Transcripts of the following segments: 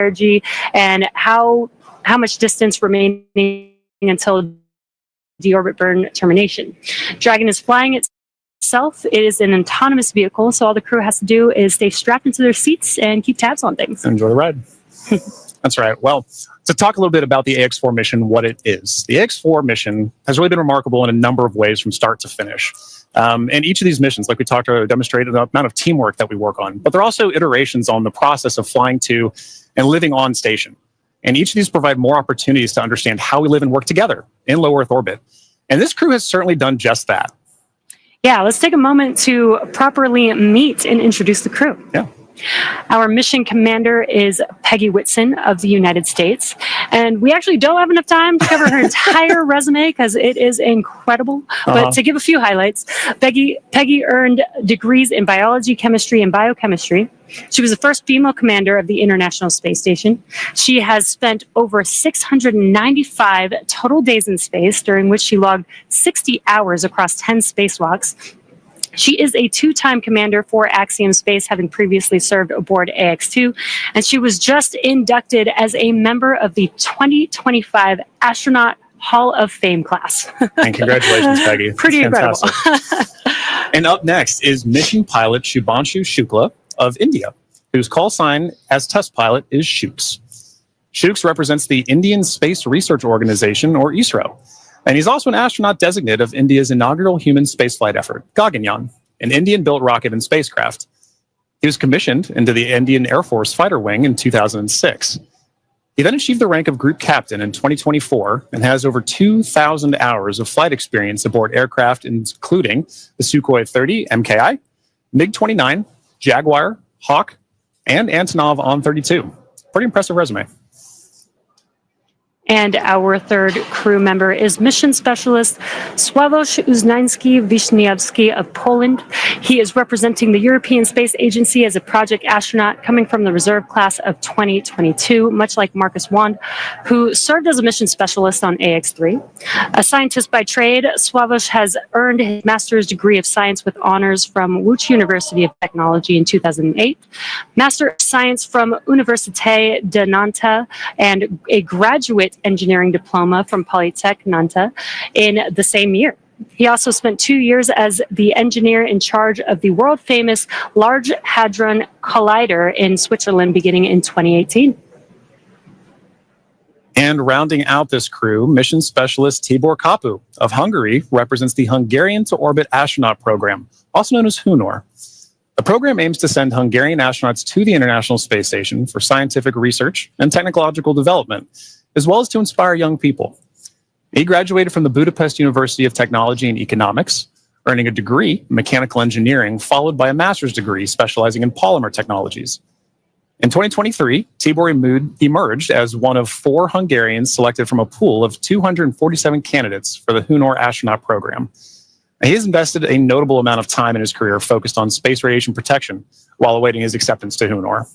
energy, and how much distance remaining until deorbit burn termination. Dragon is flying itself. It is an autonomous vehicle, so all the crew has to do is stay strapped into their seats and keep tabs on things. Enjoy the ride. That's right. Well, to talk a little bit about the AX4 mission, what it is. The AX4 mission has really been remarkable in a number of ways from start to finish. And each of these missions, like we talked about, demonstrated the amount of teamwork that we work on. But they're also iterations on the process of flying to and living on station. And each of these provide more opportunities to understand how we live and work together in low Earth orbit. And this crew has certainly done just that. Yeah, let's take a moment to properly meet and introduce the crew. Yeah. Our mission commander is Peggy Whitson of the United States. And we actually don't have enough time to cover her entire resume because it is incredible. But to give a few highlights, Peggy earned degrees in biology, chemistry, and biochemistry. She was the first female commander of the International Space Station. She has spent over 695 total days in space, during which she logged 60 hours across 10 spacewalks. She is a two-time commander for Axiom Space, having previously served aboard AX2, and she was just inducted as a member of the 2025 Astronaut Hall of Fame class. And congratulations, Peggy. Pretty incredible. And up next is mission pilot Shubhanshu Shukla of India, whose call sign as test pilot is Shooks. Shooks represents the Indian Space Research Organization, or ISRO. And he's also an astronaut designate of India's inaugural human spaceflight effort, Gaganyaan, an Indian-built rocket and spacecraft. He was commissioned into the Indian Air Force Fighter Wing in 2006. He then achieved the rank of Group Captain in 2024 and has over 2,000 hours of flight experience aboard aircraft, including the Sukhoi 30 MKI, MiG-29, Jaguar, Hawk, and Antonov On-32. Pretty impressive resume. And our third crew member is mission specialist Sławomir Uznański-Wiśniewski of Poland. He is representing the European Space Agency as a project astronaut coming from the reserve class of 2022, much like Marcus Wand, who served as a mission specialist on AX3. A scientist by trade, Sławomir has earned his master's degree of science with honors from Łódź University of Technology in 2008, Master of Science from Université de Nantes, and a graduate engineering diploma from Polytech Nantes in the same year. He also spent 2 years as the engineer in charge of the world-famous Large Hadron Collider in Switzerland beginning in 2018. And rounding out this crew, mission specialist Tibor Kapu of Hungary represents the Hungarian to Orbit Astronaut Program, also known as HUNOR. The program aims to send Hungarian astronauts to the International Space Station for scientific research and technological development, as well as to inspire young people. He graduated from the Budapest University of Technology and Economics, earning a degree in mechanical engineering, followed by a master's degree specializing in polymer technologies. In 2023, Tibor emerged as one of 4 Hungarians selected from a pool of 247 candidates for the HUNOR astronaut program. He has invested a notable amount of time in his career focused on space radiation protection while awaiting his acceptance to HUNOR.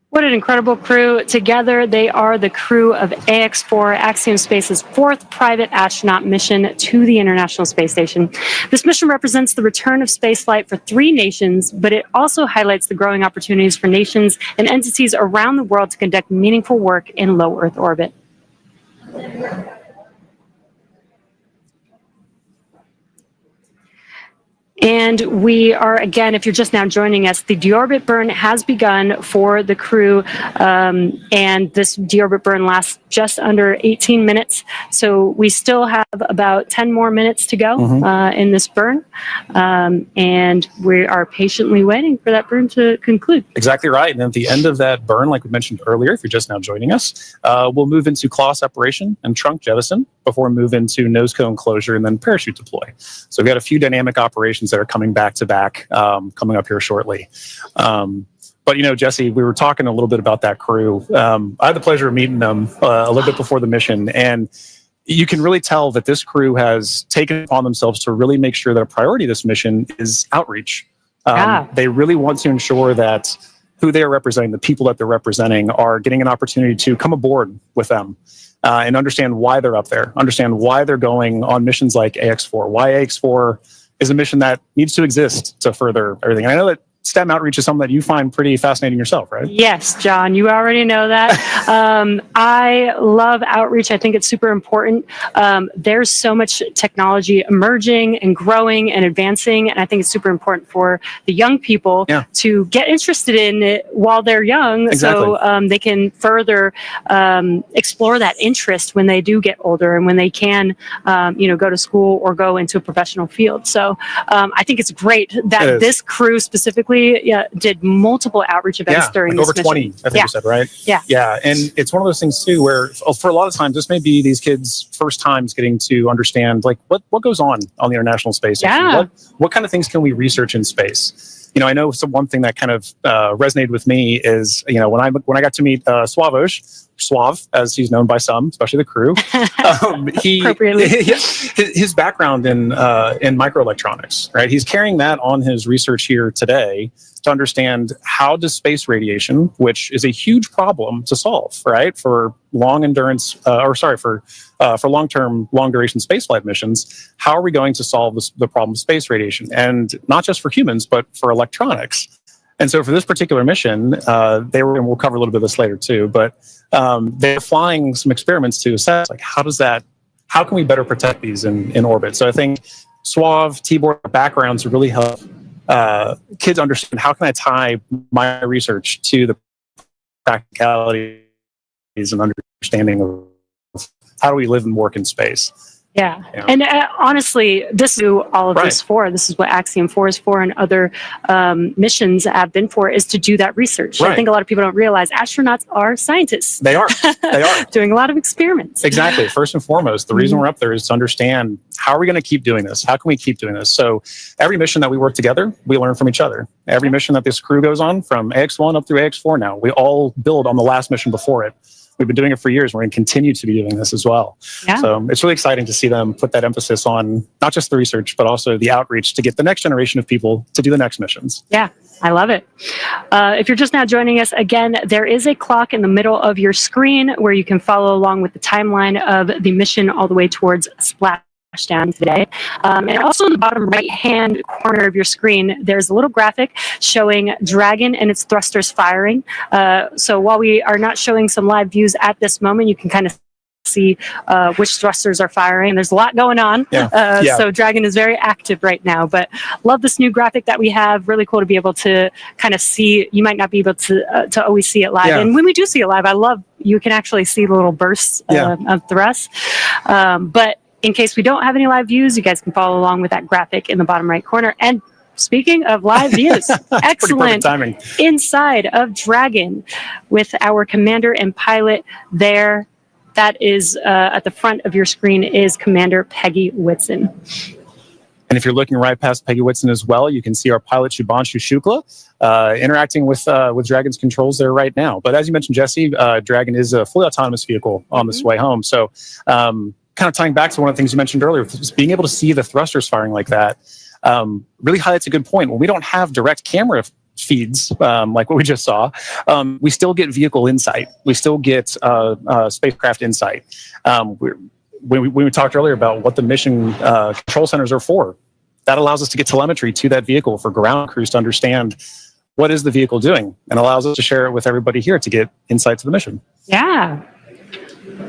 What an incredible crew. Together, they are the crew of AX4, Axiom Space's 4th private astronaut mission to the International Space Station. This mission represents the return of spaceflight for 3 nations, but it also highlights the growing opportunities for nations and entities around the world to conduct meaningful work in low Earth orbit. And we are, again, if you're just now joining us, the deorbit burn has begun for the crew, and this deorbit burn lasts just under 18 minutes. So we still have about 10 more minutes to go in this burn, and we are patiently waiting for that burn to conclude. Exactly right. And at the end of that burn, like we mentioned earlier, if you're just now joining us, we'll move into claw separation and trunk jettison before we move into nose cone closure and then parachute deploy. So we've got a few dynamic operations that are coming back to back, coming up here shortly. But, you know, Jesse, we were talking a little bit about that crew. I had the pleasure of meeting them a little bit before the mission, and you can really tell that this crew has taken it upon themselves to really make sure that a priority of this mission is outreach. They really want to ensure that who they are representing, the people that they're representing, are getting an opportunity to come aboard with them and understand why they're up there, understand why they're going on missions like AX4, why AX4 is a mission that needs to exist to further everything. And I know that STEM outreach is something that you find pretty fascinating yourself, right? Yes, John, you already know that. I love outreach. I think it's super important. There's so much technology emerging and growing and advancing, and I think it's super important for the young people to get interested in it while they're young, so they can further explore that interest when they do get older and when they can, go to school or go into a professional field. So I think it's great that this crew specifically did multiple outreach events during this over mission. 20, I think you said, right? Yeah. And it's one of those things too, where for a lot of times, this may be these kids' first times getting to understand like what goes on the International Space Station. What kind of things can we research in space? I know one thing that kind of resonated with me is, when I got to meet Suave, as he's known by some, especially the crew. His background in microelectronics, right? He's carrying that on his research here today to understand how does space radiation, which is a huge problem to solve, right? For long endurance, for long-term, long-duration spaceflight missions, how are we going to solve the problem of space radiation? And not just for humans, but for electronics. And so for this particular mission, and we'll cover a little bit of this later too, but they're flying some experiments to assess like how can we better protect these in orbit? So I think Suave, Tibor backgrounds really help kids understand how can I tie my research to the practicalities and understanding of how do we live and work in space. Yeah. And honestly, this is what all of this for. This is what Axiom 4 is for, and other missions have been for, is to do that research. I think a lot of people don't realize astronauts are scientists. They are. Doing a lot of experiments. Exactly. First and foremost, the reason we're up there is to understand how are we going to keep doing this? How can we keep doing this? So every mission that we work together, we learn from each other. Every mission that this crew goes on, from AX1 up through AX4 now, we all build on the last mission before it. We've been doing it for years. We're going to continue to be doing this as well. So it's really exciting to see them put that emphasis on not just the research, but also the outreach to get the next generation of people to do the next missions. Yeah, I love it. If you're just now joining us, again, there is a clock in the middle of your screen where you can follow along with the timeline of the mission all the way towards splashdown today. And also in the bottom right-hand corner of your screen, there's a little graphic showing Dragon and its thrusters firing. So while we are not showing some live views at this moment, you can kind of see which thrusters are firing. There's a lot going on. So Dragon is very active right now, but love this new graphic that we have. Really cool to be able to kind of see. You might not be able to always see it live. And when we do see it live, I love you can actually see the little bursts of thrust. But in case we don't have any live views, you guys can follow along with that graphic in the bottom right corner. And speaking of live views, excellent inside of Dragon with our commander and pilot there. That is at the front of your screen is Commander Peggy Whitson. And if you're looking right past Peggy Whitson as well, you can see our pilot Shubhanshu Shukla interacting with Dragon's controls there right now. But as you mentioned, Jesse, Dragon is a fully autonomous vehicle on this way home. So kind of tying back to one of the things you mentioned earlier, just being able to see the thrusters firing like that really highlights a good point. When we don't have direct camera feeds like what we just saw, we still get vehicle insight. We still get spacecraft insight. When we talked earlier about what the mission control centers are for, that allows us to get telemetry to that vehicle for ground crews to understand what is the vehicle doing, and allows us to share it with everybody here to get insight to the mission. Yeah.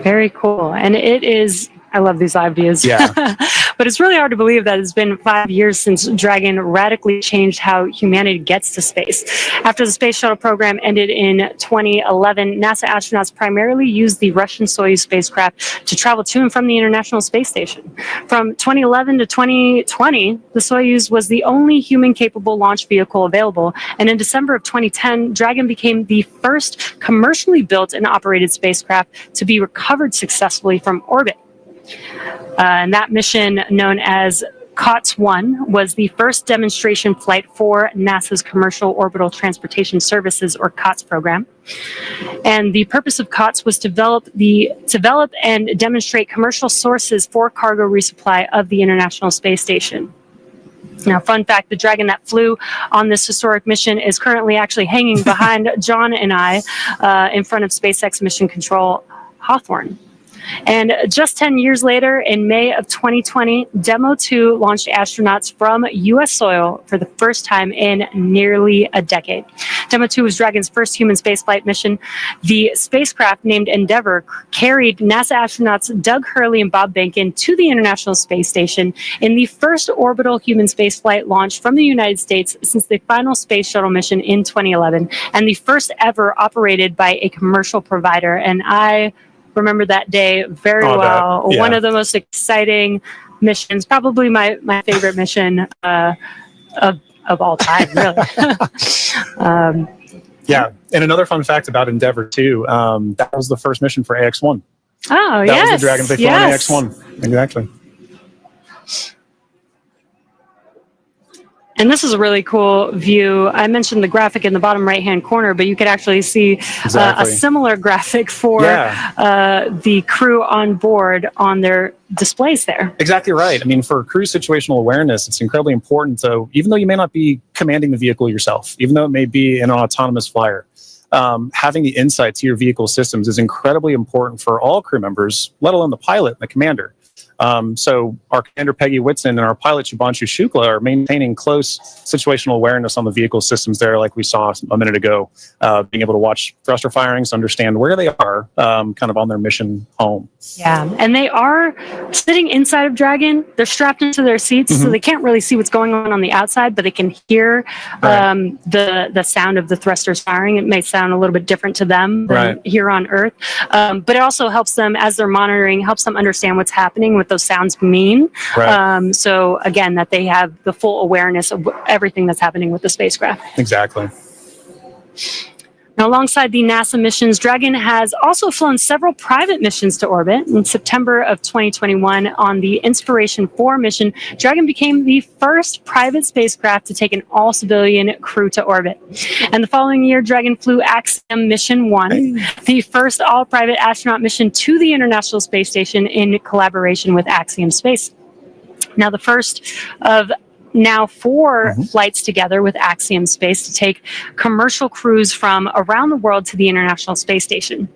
Very cool. And it is, I love these live views. But it's really hard to believe that it's been 5 years since Dragon radically changed how humanity gets to space. After the space shuttle program ended in 2011, NASA astronauts primarily used the Russian Soyuz spacecraft to travel to and from the International Space Station. From 2011 to 2020, the Soyuz was the only human-capable launch vehicle available. And in December of 2010, Dragon became the first commercially built and operated spacecraft to be recovered successfully from orbit. And that mission, known as COTS-1, was the first demonstration flight for NASA's Commercial Orbital Transportation Services, or COTS program. And the purpose of COTS was to develop and demonstrate commercial sources for cargo resupply of the International Space Station. Now, fun fact, the Dragon that flew on this historic mission is currently actually hanging behind John and I in front of SpaceX Mission Control Hawthorne. And just 10 years later, in May of 2020, Demo 2 launched astronauts from U.S. soil for the first time in nearly a decade. Demo 2 was Dragon's first human spaceflight mission. The spacecraft, named Endeavour, carried NASA astronauts Doug Hurley and Bob Behnken to the International Space Station in the first orbital human spaceflight launch from the United States since the final space shuttle mission in 2011, and the first ever operated by a commercial provider. And I remember that day very well. Yeah. One of the most exciting missions, probably my favorite mission of all time, really. Yeah, and another fun fact about Endeavour too, that was the first mission for AX-1. Oh, that was the Dragon they flew on AX-1. Exactly. And this is a really cool view. I mentioned the graphic in the bottom right-hand corner, but you could actually see a similar graphic for the crew on board on their displays there. Exactly right. I mean, for crew situational awareness, it's incredibly important. So even though you may not be commanding the vehicle yourself, even though it may be an autonomous flyer, having the insight to your vehicle systems is incredibly important for all crew members, let alone the pilot and the commander. So our commander, Peggy Whitson, and our pilot, Shubhanshu Shukla, are maintaining close situational awareness on the vehicle systems there, like we saw a minute ago, being able to watch thruster firings, understand where they are kind of on their mission home. Yeah, and they are sitting inside of Dragon. They're strapped into their seats, so they can't really see what's going on the outside, but they can hear the sound of the thrusters firing. It may sound a little bit different to them than here on Earth, but it also helps them, as they're monitoring, helps them understand what's happening, what those sounds mean. So again, that they have the full awareness of everything that's happening with the spacecraft. Exactly. Now, alongside the NASA missions, Dragon has also flown several private missions to orbit. In September of 2021, on the Inspiration-4 mission, Dragon became the first private spacecraft to take an all-civilian crew to orbit. And the following year, Dragon flew Axiom Mission-1, the first all-private astronaut mission to the International Space Station in collaboration with Axiom Space. Now, the first of now 4 flights together with Axiom Space to take commercial crews from around the world to the International Space Station.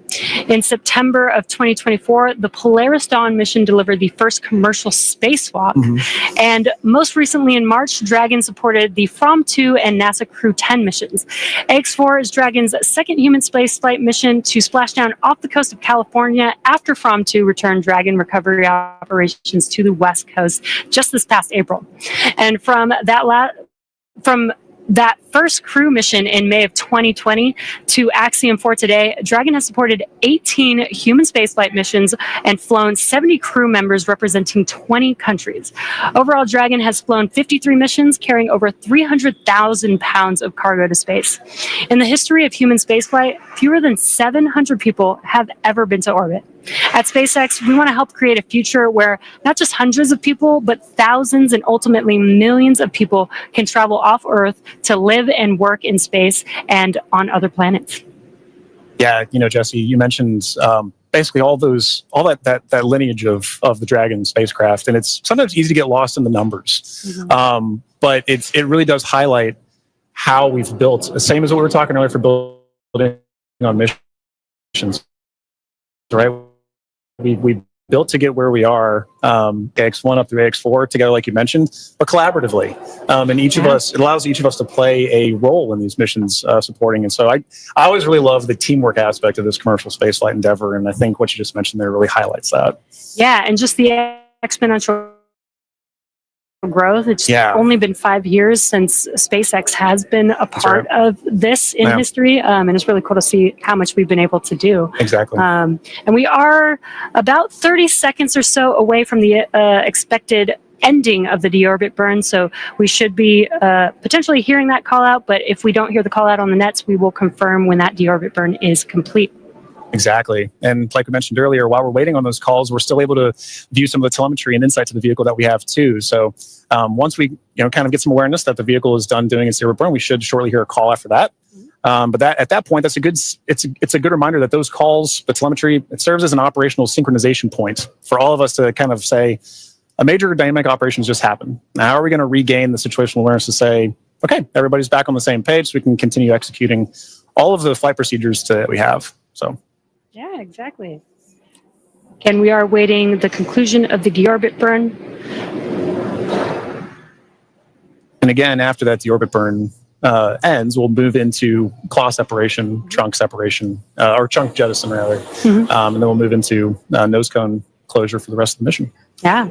In September of 2024, the Polaris Dawn mission delivered the first commercial spacewalk. And most recently in March, Dragon supported the From-2 and NASA Crew 10 missions. AX-4 is Dragon's second human spaceflight mission to splash down off the coast of California after From-2 returned Dragon recovery operations to the West Coast just this past April. And from that first crew mission in May of 2020 to Axiom 4 today, Dragon has supported 18 human spaceflight missions and flown 70 crew members representing 20 countries. Overall, Dragon has flown 53 missions, carrying over 300,000 pounds of cargo to space. In the history of human spaceflight, fewer than 700 people have ever been to orbit. At SpaceX, we want to help create a future where not just hundreds of people, but thousands and ultimately millions of people can travel off Earth to live and work in space and on other planets. Yeah, you know, Jesse, you mentioned basically all that lineage of the Dragon spacecraft, and it's sometimes easy to get lost in the numbers. But it really does highlight how we've built, the same as what we were talking earlier for building on missions, right? We built to get where we are, AX1 up through AX4 together, like you mentioned, but collaboratively. And each of us, it allows each of us to play a role in these missions supporting. And so I always really love the teamwork aspect of this commercial spaceflight endeavor. And I think what you just mentioned there really highlights that. Yeah, and just the exponential growth. It's only been 5 years since SpaceX has been a part of this in history, and it's really cool to see how much we've been able to do. Exactly. And we are about 30 seconds or so away from the expected ending of the deorbit burn, so we should be potentially hearing that call out, but if we don't hear the call out on the nets, we will confirm when that deorbit burn is complete. Exactly. And like we mentioned earlier, while we're waiting on those calls, we're still able to view some of the telemetry and insights of the vehicle that we have too. So once we kind of get some awareness that the vehicle is done doing its zero burn, we should shortly hear a call after that. But at that point, it's a good reminder that those calls, the telemetry, it serves as an operational synchronization point for all of us to kind of say, a major dynamic operations just happened. Now, how are we going to regain the situational awareness to say, okay, everybody's back on the same page, so we can continue executing all of the flight procedures that we have. So. Yeah, exactly. And we are awaiting the conclusion of the deorbit burn. And again, after that deorbit burn ends, we'll move into claw separation, trunk separation, or trunk jettison rather. And then we'll move into nose cone closure for the rest of the mission. Yeah,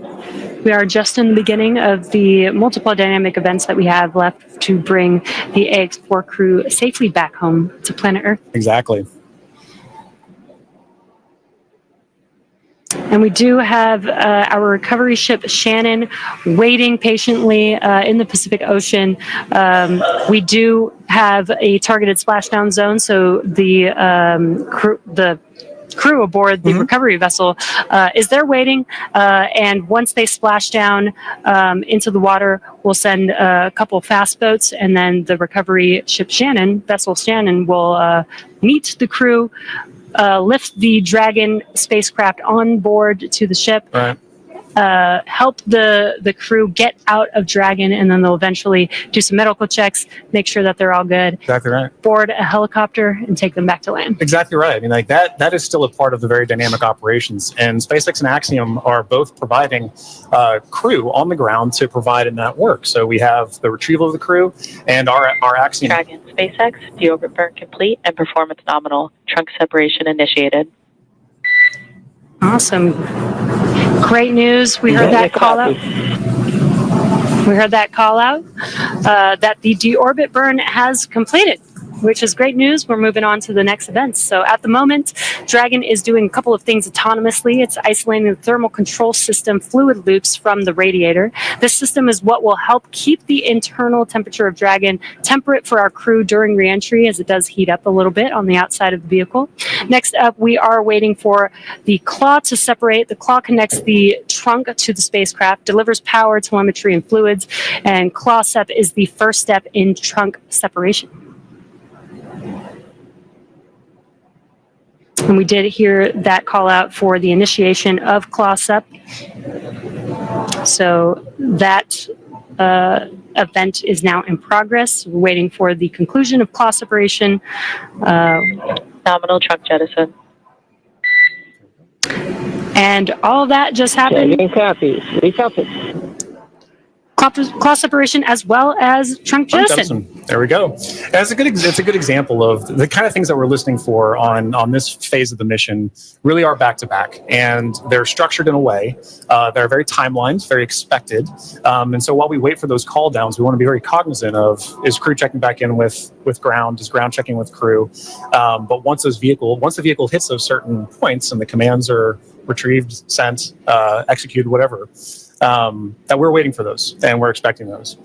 we are just in the beginning of the multiple dynamic events that we have left to bring the AX4 crew safely back home to planet Earth. Exactly. And we do have our recovery ship Shannon waiting patiently in the Pacific Ocean. We do have a targeted splashdown zone, so the crew aboard the recovery vessel is there waiting, and once they splash down into the water, we'll send a couple fast boats, and then the recovery ship vessel Shannon will meet the crew, lift the Dragon spacecraft on board to the ship, Right. Help the crew get out of Dragon, and then they'll eventually do some medical checks, make sure that they're all good, Exactly right. board a helicopter, and take them back to land. Exactly right. I mean, like that is still a part of the very dynamic operations. And SpaceX and Axiom are both providing crew on the ground to provide in that work. So we have the retrieval of the crew and our Axiom. Dragon SpaceX, deorbit burn complete and performance nominal. Trunk separation initiated. Awesome. Great news. We heard that call out. We heard that call out that the deorbit burn has completed, which is great news. We're moving on to the next events. So at the moment, Dragon is doing a couple of things autonomously. It's isolating the thermal control system fluid loops from the radiator. This system is what will help keep the internal temperature of Dragon temperate for our crew during reentry, as it does heat up a little bit on the outside of the vehicle. Next up, we are waiting for the claw to separate. The claw connects the trunk to the spacecraft, delivers power, telemetry, and fluids, and claw sep is the first step in trunk separation. And we did hear that call out for the initiation of claw sep. So that event is now in progress. We're waiting for the conclusion of claw separation. Nominal trunk jettison. And all of that just happened. Claw separation as well as trunk jettison. There we go. It's a good example of the kind of things that we're listening for on this phase of the mission. Really are back to back, and they're structured in a way that are very timelined, very expected. And so while we wait for those call downs, we want to be very cognizant of, is crew checking back in with ground, is ground checking with crew. But once the vehicle hits those certain points and the commands are retrieved, sent, executed, whatever, that we're waiting for those and we're expecting those.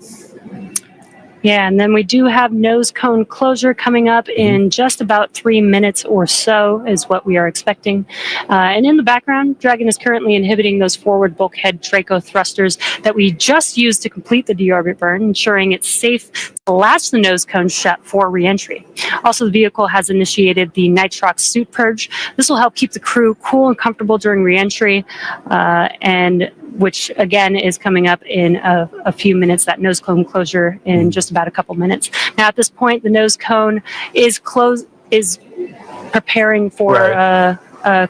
Yeah, and then we do have nose cone closure coming up in just about 3 minutes or so is what we are expecting. And in the background, Dragon is currently inhibiting those forward bulkhead Draco thrusters that we just used to complete the deorbit burn, ensuring it's safe to latch the nose cone shut for reentry. Also, the vehicle has initiated the nitrox suit purge. This will help keep the crew cool and comfortable during reentry, and which again is coming up in a few minutes, that nose cone closure in just about a couple minutes. Now at this point, the nose cone is preparing for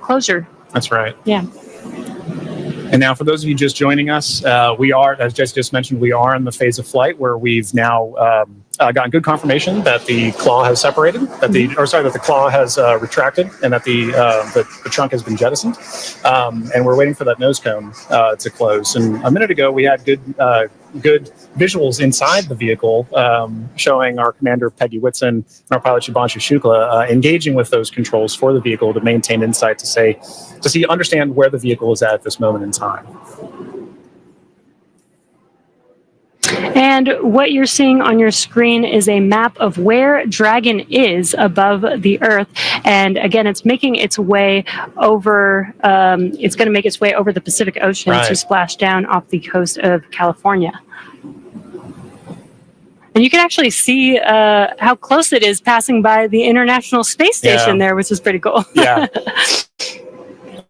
closure. That's right. Yeah. And now for those of you just joining us, we are, as Jess just mentioned, we are in the phase of flight where we've now gotten good confirmation that the claw has separated, that the claw has retracted, and that the trunk has been jettisoned. And we're waiting for that nose cone to close. And a minute ago, we had good visuals inside the vehicle showing our commander, Peggy Whitson, and our pilot, Shubhanshu Shukla, engaging with those controls for the vehicle to maintain insight, understand where the vehicle is at this moment in time. And what you're seeing on your screen is a map of where Dragon is above the Earth. And again, it's making its way over, it's going to make its way over the Pacific Ocean to splash down off the coast of California. And you can actually see how close it is passing by the International Space Station there, which is pretty cool. Yeah.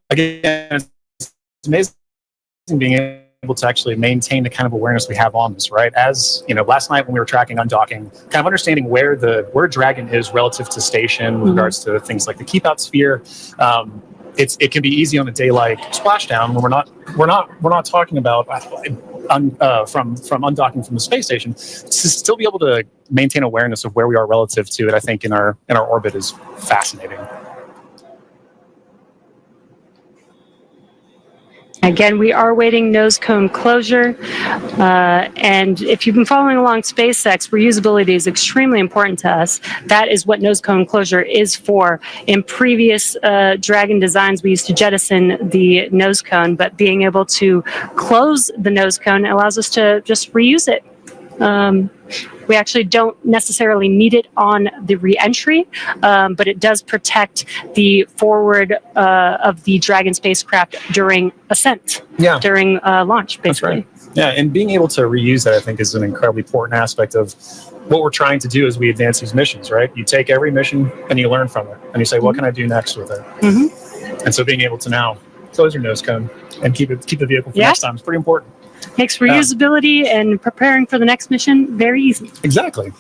Again, it's amazing being able to actually maintain the kind of awareness we have on this, right? As you know, last night when we were tracking undocking, kind of understanding where Dragon is relative to station with regards to things like the keep out sphere. it can be easy on a day like splashdown when we're not talking about from undocking from the space station, to still be able to maintain awareness of where we are relative to it. I think in our orbit is fascinating. Again, we are waiting nose cone closure. And if you've been following along SpaceX, reusability is extremely important to us. That is what nose cone closure is for. In previous Dragon designs, we used to jettison the nose cone, but being able to close the nose cone allows us to just reuse it. We actually don't necessarily need it on the re-entry, but it does protect the forward of the Dragon spacecraft during ascent, during launch, basically. That's right. Yeah, and being able to reuse that, I think, is an incredibly important aspect of what we're trying to do as we advance these missions, right? You take every mission and you learn from it, and you say, what can I do next with it? And so being able to now close your nose cone and keep the vehicle for next time is pretty important. Makes reusability and preparing for the next mission very easy. Exactly.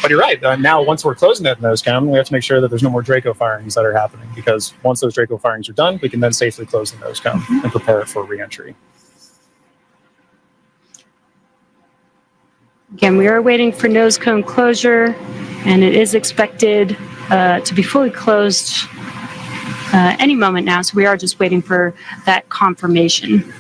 But you're right. Now, once we're closing that nose cone, we have to make sure that there's no more Draco firings that are happening, because once those Draco firings are done, we can then safely close the nose cone and prepare it for re-entry. Again, we are waiting for nose cone closure, and it is expected to be fully closed any moment now. So we are just waiting for that confirmation.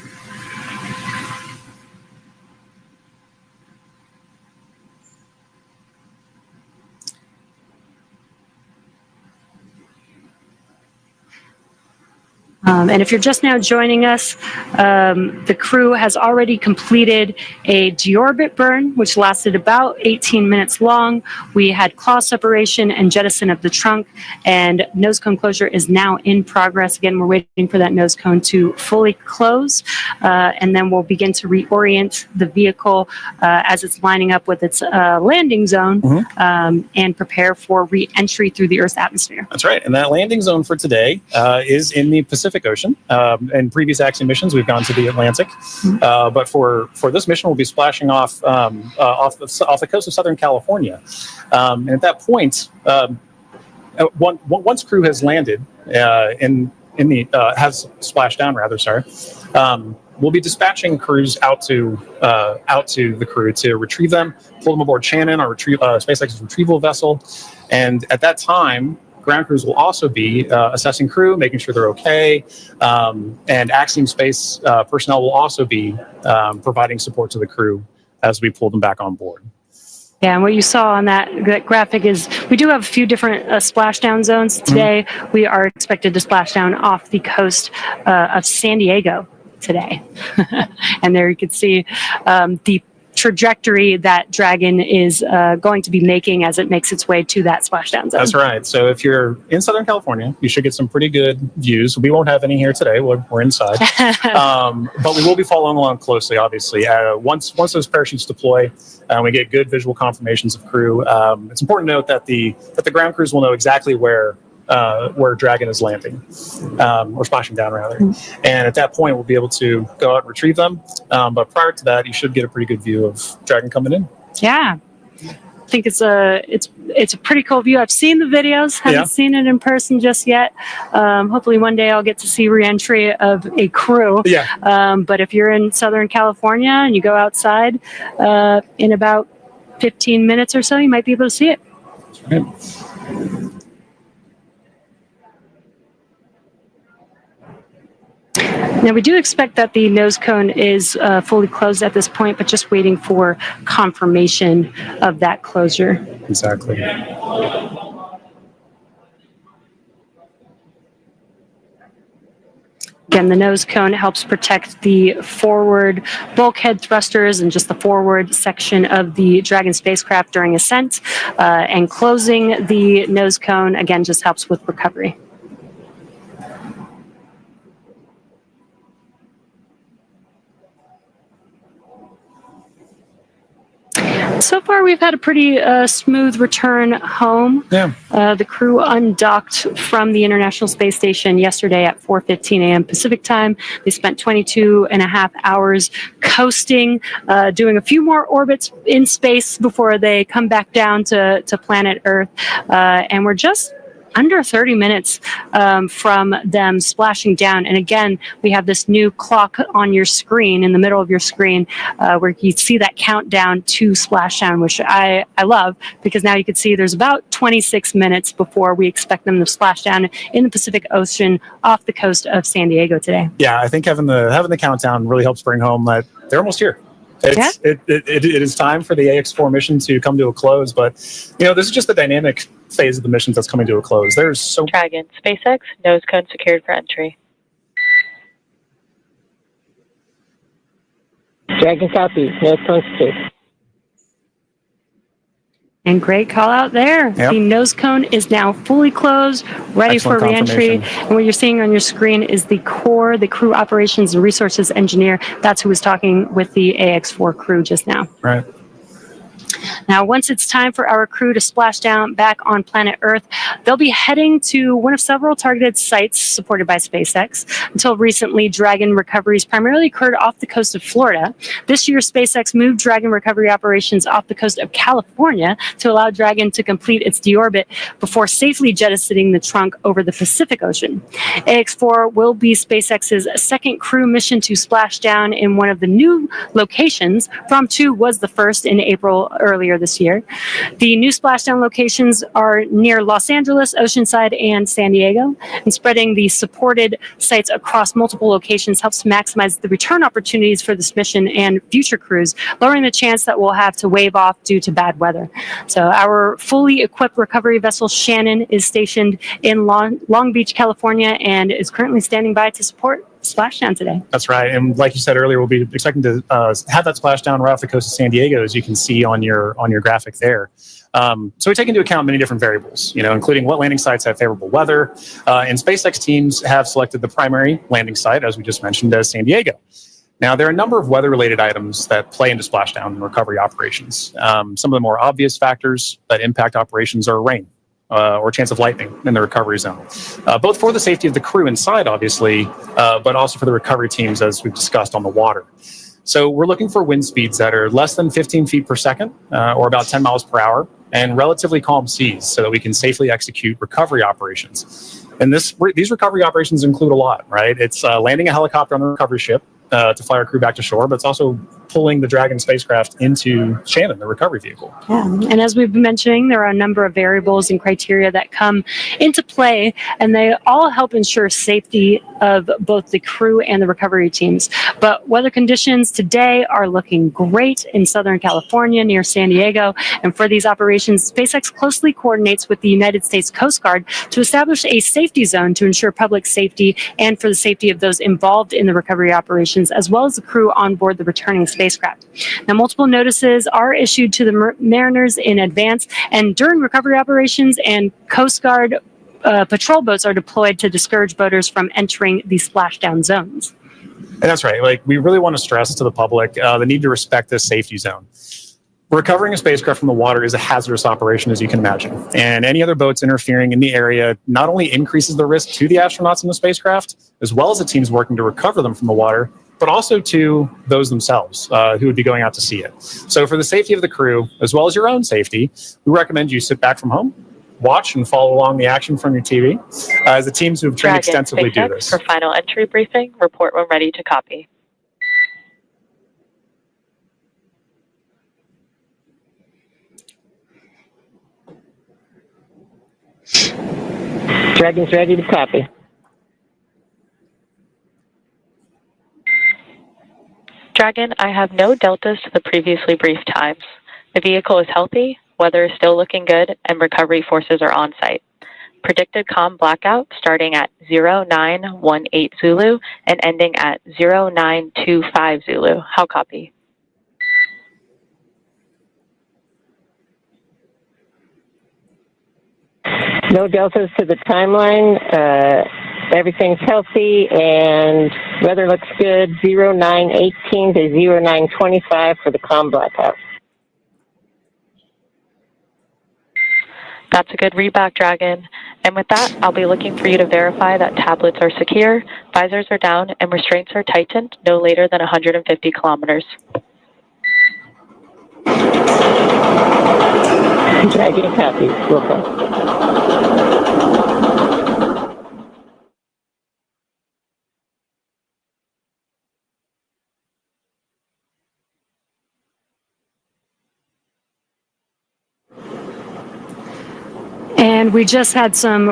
And if you're just now joining us, the crew has already completed a deorbit burn, which lasted about 18 minutes long. We had claw separation and jettison of the trunk, and nose cone closure is now in progress. Again, we're waiting for that nose cone to fully close, and then we'll begin to reorient the vehicle as it's lining up with its landing zone and prepare for re-entry through the Earth's atmosphere. That's right. And that landing zone for today is in the Pacific Ocean. In previous Axiom missions, we've gone to the Atlantic, but for this mission, we'll be splashing off the coast of Southern California. And at that point, once crew has landed has splashed down, rather. Sorry. We'll be dispatching crews out to the crew to retrieve them, pull them aboard Shannon, our SpaceX's retrieval vessel, and at that time, ground crews will also be assessing crew, making sure they're okay, and Axiom Space personnel will also be providing support to the crew as we pull them back on board. Yeah, and what you saw on that graphic is we do have a few different splashdown zones today. We are expected to splash down off the coast of San Diego today. And there you can see the trajectory that Dragon is going to be making as it makes its way to that splashdown zone. That's right. So if you're in Southern California, you should get some pretty good views. We won't have any here today. We're inside. But we will be following along closely, obviously. Once those parachutes deploy, we get good visual confirmations of crew. It's important to note that the ground crews will know exactly where Dragon is landing, or splashing down, rather. And at that point, we'll be able to go out and retrieve them. But prior to that, you should get a pretty good view of Dragon coming in. Yeah. I think it's a pretty cool view. I've seen the videos, haven't seen it in person just yet. Hopefully one day I'll get to see re-entry of a crew. But if you're in Southern California and you go outside in about 15 minutes or so, you might be able to see it. Right. Now, we do expect that the nose cone is fully closed at this point, but just waiting for confirmation of that closure. Exactly. Again, the nose cone helps protect the forward bulkhead thrusters and just the forward section of the Dragon spacecraft during ascent. And closing the nose cone, again, just helps with recovery. So far, we've had a pretty smooth return home. The crew undocked from the International Space Station yesterday at 4:15 a.m. Pacific time. They spent 22 and a half hours coasting, doing a few more orbits in space before they come back down to planet Earth. And we're just under 30 minutes from them splashing down. And again, we have this new clock on your screen, in the middle of your screen, where you see that countdown to splashdown, which I love, because now you can see there's about 26 minutes before we expect them to splash down in the Pacific Ocean off the coast of San Diego today. Yeah, I think having the countdown really helps bring home that they're almost here. It is time for the AX4 mission to come to a close, but this is just the dynamic phase of the missions that's coming to a close. There's so Dragon, SpaceX, nose cone secured for entry. Dragon copy, nose cone secured. And great call out there. Yep. The nose cone is now fully closed, ready Excellent for reentry. confirmation. And what you're seeing on your screen is the crew operations and resources engineer. That's who was talking with the AX4 crew just now. right. Now, once it's time for our crew to splash down back on planet Earth, they'll be heading to one of several targeted sites supported by SpaceX. Until recently, Dragon recoveries primarily occurred off the coast of Florida. This year, SpaceX moved Dragon recovery operations off the coast of California to allow Dragon to complete its deorbit before safely jettisoning the trunk over the Pacific Ocean. AX4 will be SpaceX's second crew mission to splash down in one of the new locations. From 2 was the first in April earlier this year. The new splashdown locations are near Los Angeles, Oceanside, and San Diego, and spreading the supported sites across multiple locations helps to maximize the return opportunities for this mission and future crews, lowering the chance that we'll have to wave off due to bad weather. So our fully equipped recovery vessel Shannon is stationed in Long Beach, California, and is currently standing by to support splashdown today. That's right. And like you said earlier, we'll be expecting to have that splashdown right off the coast of San Diego, as you can see on your graphic there. So we take into account many different variables, including what landing sites have favorable weather. And SpaceX teams have selected the primary landing site, as we just mentioned, as San Diego. Now, there are a number of weather-related items that play into splashdown and recovery operations. Some of the more obvious factors that impact operations are rain, or chance of lightning in the recovery zone, both for the safety of the crew inside, obviously, but also for the recovery teams, as we've discussed, on the water. So we're looking for wind speeds that are less than 15 feet per second, or about 10 miles per hour, and relatively calm seas so that we can safely execute recovery operations. And these recovery operations include a lot, right? It's landing a helicopter on the recovery ship to fly our crew back to shore, but it's also pulling the Dragon spacecraft into Shannon, the recovery vehicle. Yeah. And as we've been mentioning, there are a number of variables and criteria that come into play, and they all help ensure safety of both the crew and the recovery teams. But weather conditions today are looking great in Southern California near San Diego. And for these operations, SpaceX closely coordinates with the United States Coast Guard to establish a safety zone to ensure public safety and for the safety of those involved in the recovery operations, as well as the crew on board the returning spacecraft. Now, multiple notices are issued to the mariners in advance and during recovery operations, and Coast Guard patrol boats are deployed to discourage boaters from entering the splashdown zones. And that's right. Like, we really want to stress to the public the need to respect this safety zone. Recovering a spacecraft from the water is a hazardous operation, as you can imagine. And any other boats interfering in the area not only increases the risk to the astronauts in the spacecraft, as well as the teams working to recover them from the water, but also to those themselves who would be going out to see it. So for the safety of the crew, as well as your own safety, we recommend you sit back from home, watch and follow along the action from your TV, as the teams who have trained extensively do this. For final entry briefing, report when ready to copy. Dragon's ready to copy. Dragon, I have no deltas to the previously briefed times. The vehicle is healthy, weather is still looking good, and recovery forces are on site. Predicted COM blackout starting at 0918 Zulu and ending at 0925 Zulu. How copy? No deltas to the timeline. Everything's healthy and weather looks good. 0918 to 0925 for the COM blackout. That's a good readback, Dragon. And with that, I'll be looking for you to verify that tablets are secure, visors are down, and restraints are tightened no later than 150 kilometers. Dragon copy. Welcome. And we just had some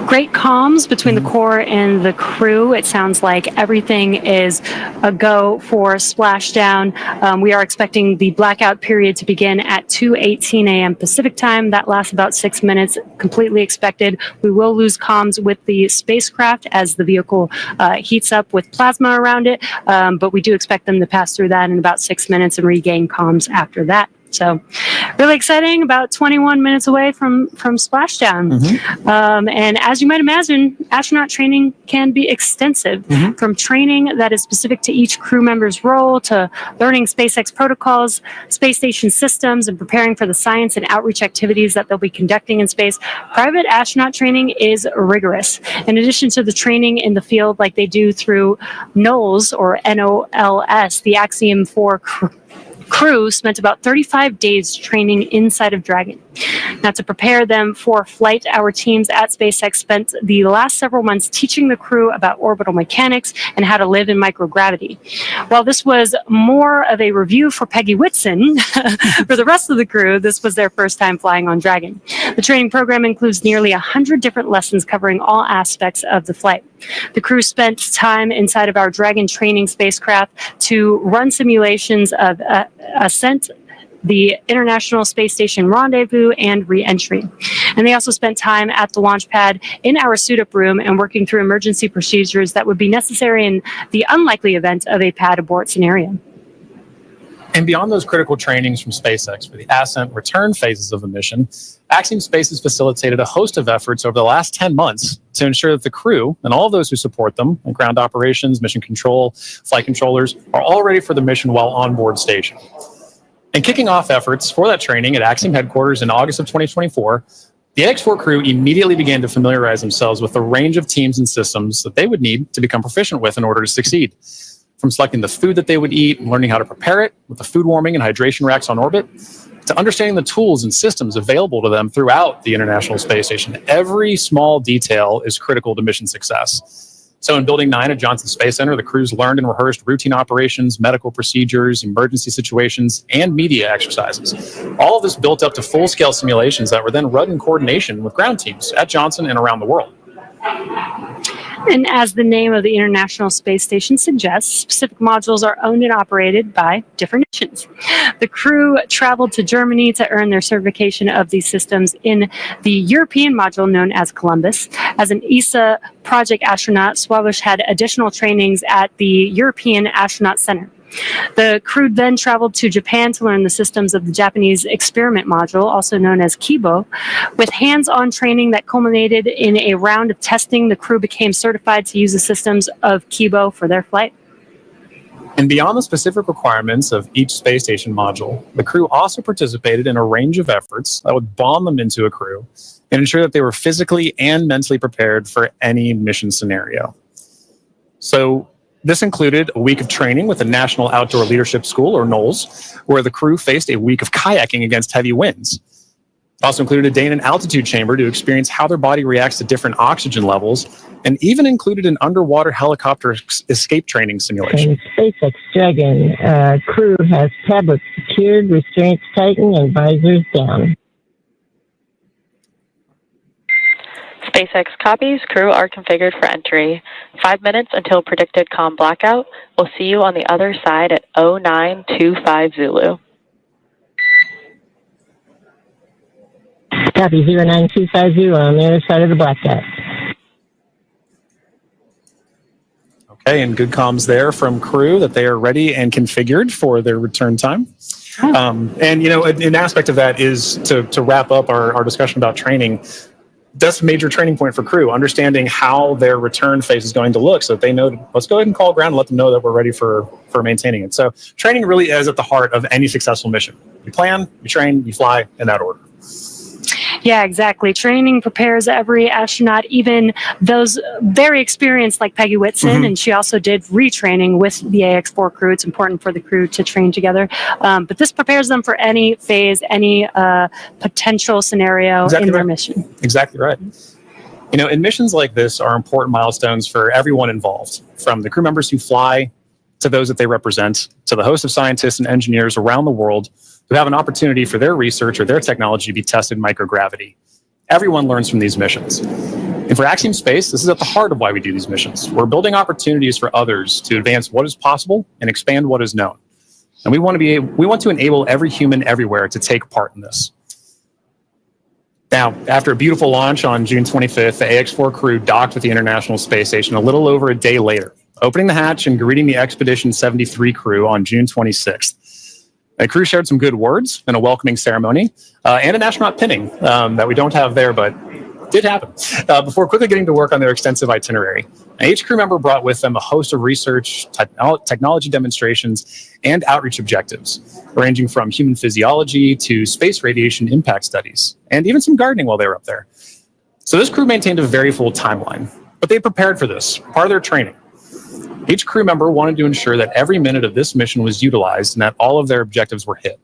great comms between the core and the crew. It sounds like everything is a go for splashdown. We are expecting the blackout period to begin at 2:18 a.m. Pacific time. That lasts about 6 minutes, completely expected. We will lose comms with the spacecraft as the vehicle heats up with plasma around it, but we do expect them to pass through that in about 6 minutes and regain comms after that. So really exciting, about 21 minutes away from splashdown. And as you might imagine, astronaut training can be extensive, from training that is specific to each crew member's role to learning SpaceX protocols, space station systems, and preparing for the science and outreach activities that they'll be conducting in space. Private astronaut training is rigorous. In addition to the training in the field like they do through NOLS, or NOLS, the Axiom 4 crew spent about 35 days training inside of Dragon. Now, to prepare them for flight, our teams at SpaceX spent the last several months teaching the crew about orbital mechanics and how to live in microgravity. While this was more of a review for Peggy Whitson, for the rest of the crew, this was their first time flying on Dragon. The training program includes nearly 100 different lessons covering all aspects of the flight. The crew spent time inside of our Dragon training spacecraft to run simulations of ascent, the International Space Station rendezvous, and re-entry. And they also spent time at the launch pad in our suit-up room and working through emergency procedures that would be necessary in the unlikely event of a pad abort scenario. And beyond those critical trainings from SpaceX for the ascent return phases of the mission, Axiom Space has facilitated a host of efforts over the last 10 months to ensure that the crew and all of those who support them, like ground operations, mission control, flight controllers, are all ready for the mission while on board station. And kicking off efforts for that training at Axiom headquarters in August of 2024, the AX4 crew immediately began to familiarize themselves with the range of teams and systems that they would need to become proficient with in order to succeed. From selecting the food that they would eat and learning how to prepare it with the food warming and hydration racks on orbit, to understanding the tools and systems available to them throughout the International Space Station. Every small detail is critical to mission success. So in Building 9 at Johnson Space Center, the crews learned and rehearsed routine operations, medical procedures, emergency situations, and media exercises. All of this built up to full-scale simulations that were then run in coordination with ground teams at Johnson and around the world. And as the name of the International Space Station suggests, specific modules are owned and operated by different nations. The crew traveled to Germany to earn their certification of these systems in the European module known as Columbus. As an ESA project astronaut, Swabush had additional trainings at the European Astronaut Center. The crew then traveled to Japan to learn the systems of the Japanese experiment module, also known as Kibo. With hands-on training that culminated in a round of testing, the crew became certified to use the systems of Kibo for their flight. And beyond the specific requirements of each space station module, the crew also participated in a range of efforts that would bond them into a crew and ensure that they were physically and mentally prepared for any mission scenario. So this included a week of training with the National Outdoor Leadership School, or NOLS, where the crew faced a week of kayaking against heavy winds. It also included a day in an altitude chamber to experience how their body reacts to different oxygen levels, and even included an underwater helicopter escape training simulation. And SpaceX Dragon crew has tablets secured, restraints tightened, and visors down. SpaceX copies. Crew are configured for entry. 5 minutes until predicted comm blackout. We'll see you on the other side at 0925 Zulu. Copy 09250 on the other side of the blackout. Okay, and good comms there from crew that they are ready and configured for their return time. And, you know, an aspect of that is to wrap up our discussion about training. That's a major training point for crew, understanding how their return phase is going to look so that they know, let's go ahead and call ground and let them know that we're ready for maintaining it. So training really is at the heart of any successful mission. You plan, you train, you fly in that order. Yeah, exactly. Training prepares every astronaut, even those very experienced like Peggy Whitson, and she also did retraining with the AX4 crew. It's important for the crew to train together. But this prepares them for any phase, any potential scenario in their mission. Exactly right. You know, and missions like this are important milestones for everyone involved, from the crew members who fly to those that they represent, to the host of scientists and engineers around the world who have an opportunity for their research or their technology to be tested in microgravity. Everyone learns from these missions. And for Axiom Space, this is at the heart of why we do these missions. We're building opportunities for others to advance what is possible and expand what is known. And we want to enable every human everywhere to take part in this. Now, after a beautiful launch on June 25th, the AX-4 crew docked with the International Space Station a little over a day later, opening the hatch and greeting the Expedition 73 crew on June 26th. The crew shared some good words and a welcoming ceremony, and an astronaut pinning that we don't have there, but did happen, before quickly getting to work on their extensive itinerary. Now, each crew member brought with them a host of research, technology demonstrations, and outreach objectives, ranging from human physiology to space radiation impact studies, and even some gardening while they were up there. So this crew maintained a very full timeline, but they prepared for this, part of their training. Each crew member wanted to ensure that every minute of this mission was utilized and that all of their objectives were hit.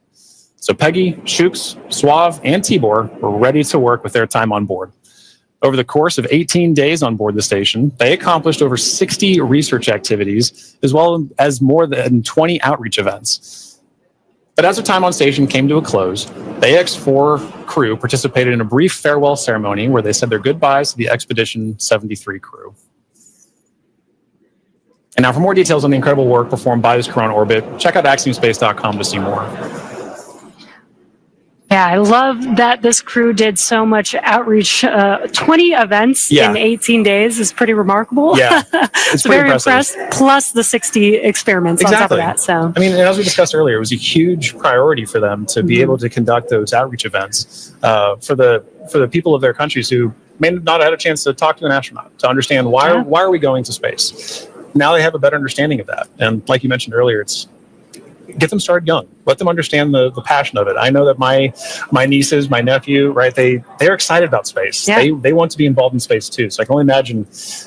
So Peggy, Shooks, Suave, and Tibor were ready to work with their time on board. Over the course of 18 days on board the station, they accomplished over 60 research activities, as well as more than 20 outreach events. But as their time on station came to a close, the AX-4 crew participated in a brief farewell ceremony where they said their goodbyes to the Expedition 73 crew. And now for more details on the incredible work performed by this crew on orbit, check out axiomspace.com to see more. Yeah, I love that this crew did so much outreach. 20 events in 18 days is pretty remarkable. Yeah, it's so very impressed. Plus the 60 experiments on top of that. So I mean, and as we discussed earlier, it was a huge priority for them to be able to conduct those outreach events for the people of their countries who may not have had a chance to talk to an astronaut to understand why are we going to space. Now they have a better understanding of that, and like you mentioned earlier, it's get them started young. Let them understand the passion of it. I know that my nieces, my nephew, right? They're excited about space. Yeah. They want to be involved in space too. So I can only imagine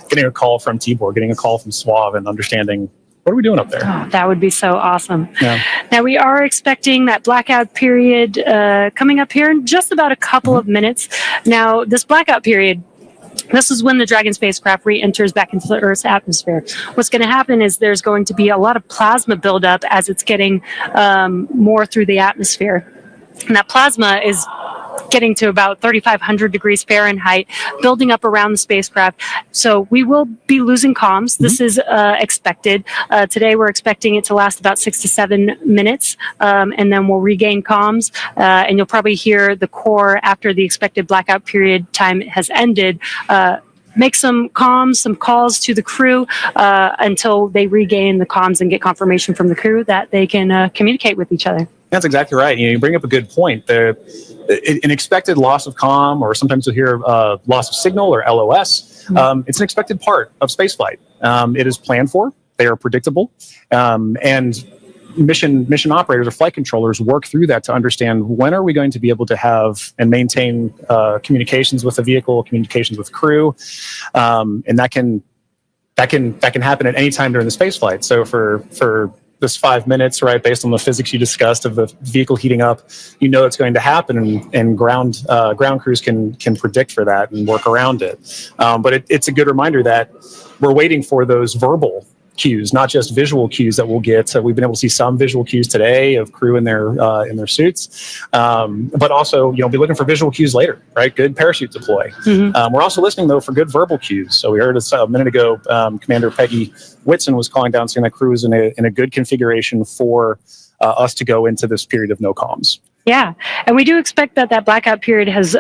getting a call from Tibor, getting a call from Suave, and understanding what are we doing up there. Oh, that would be so awesome. Yeah. Now we are expecting that blackout period coming up here in just about a couple of minutes. Now this blackout period, this is when the Dragon spacecraft re-enters back into the Earth's atmosphere. What's going to happen is there's going to be a lot of plasma buildup as it's getting more through the atmosphere. And that plasma is getting to about 3,500 degrees Fahrenheit, building up around the spacecraft. So we will be losing comms. This is expected. Today we're expecting it to last about 6 to 7 minutes, and then we'll regain comms. And you'll probably hear the core after the expected blackout period time has ended. Make some comms, some calls to the crew until they regain the comms and get confirmation from the crew that they can communicate with each other. That's exactly right. You bring up a good point. An expected loss of comm, or sometimes you'll hear loss of signal or LOS. It's an expected part of spaceflight. It is planned for. They are predictable, and mission operators or flight controllers work through that to understand when are we going to be able to have and maintain communications with the vehicle, communications with crew, and that can happen at any time during the spaceflight. So for this 5 minutes, right, based on the physics you discussed of the vehicle heating up, it's going to happen, and ground crews can predict for that and work around it. But it's a good reminder that we're waiting for those verbal cues, not just visual cues that we'll get. So we've been able to see some visual cues today of crew in their suits, but also be looking for visual cues later, right? Good parachute deploy. We're also listening though for good verbal cues. So we heard a minute ago, Commander Peggy Whitson was calling down saying that crew is in a good configuration for us to go into this period of no comms. Yeah, and we do expect that blackout period has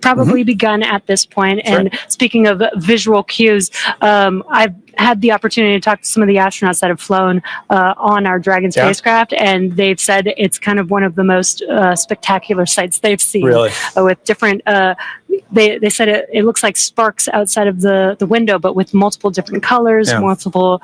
probably begun at this point. And speaking of visual cues, I've had the opportunity to talk to some of the astronauts that have flown on our Dragon spacecraft, and they've said it's kind of one of the most spectacular sights they've seen. Really? With different, they said it looks like sparks outside of the window, but with multiple different colors, multiple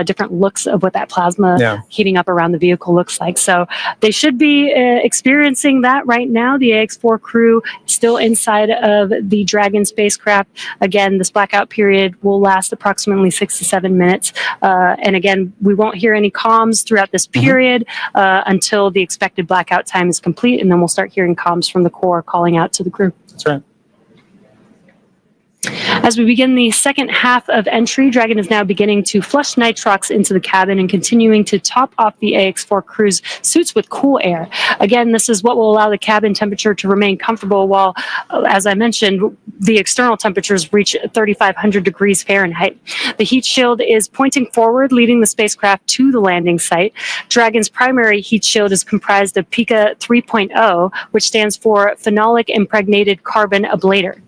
different looks of what that plasma heating up around the vehicle looks like. So they should be experiencing that right now. The AX-4 crew still inside of the Dragon spacecraft. Again, this blackout period will last approximately 6 to 7 minutes. And again, we won't hear any comms throughout this period until the expected blackout time is complete, and then we'll start hearing comms from the core calling out to the crew. That's right. As we begin the second half of entry, Dragon is now beginning to flush nitrox into the cabin and continuing to top off the AX-4 crew's suits with cool air. Again, this is what will allow the cabin temperature to remain comfortable while, as I mentioned, the external temperatures reach 3,500 degrees Fahrenheit. The heat shield is pointing forward, leading the spacecraft to the landing site. Dragon's primary heat shield is comprised of PICA 3.0, which stands for Phenolic Impregnated Carbon Ablator.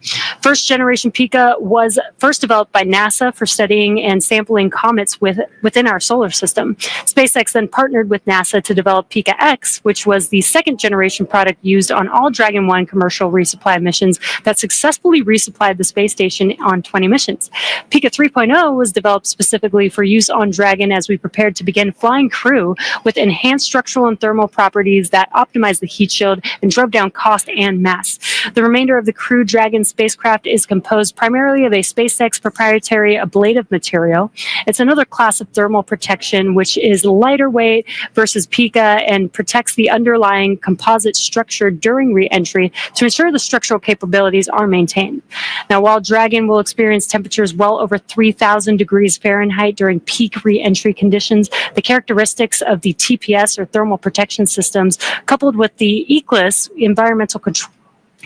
First generation PICA was first developed by NASA for studying and sampling comets within our solar system. SpaceX then partnered with NASA to develop PICA X, which was the second generation product used on all Dragon 1 commercial resupply missions that successfully resupplied the space station on 20 missions. PICA 3.0 was developed specifically for use on Dragon as we prepared to begin flying crew with enhanced structural and thermal properties that optimize the heat shield and drove down cost and mass. The remainder of the Crew Dragon spacecraft is composed primarily of a SpaceX proprietary ablative material. It's another class of thermal protection which is lighter weight versus PICA and protects the underlying composite structure during re-entry to ensure the structural capabilities are maintained. Now, while Dragon will experience temperatures well over 3,000 degrees Fahrenheit during peak re-entry conditions, the characteristics of the TPS or thermal protection systems coupled with the egress environmental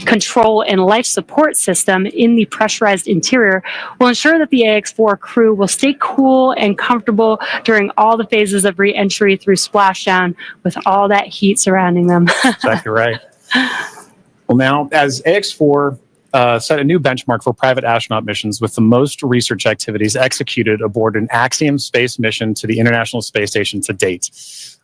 control and life support system in the pressurized interior will ensure that the AX-4 crew will stay cool and comfortable during all the phases of re-entry through splashdown with all that heat surrounding them. Exactly right. Well, now, as AX-4 set a new benchmark for private astronaut missions with the most research activities executed aboard an Axiom space mission to the International Space Station to date.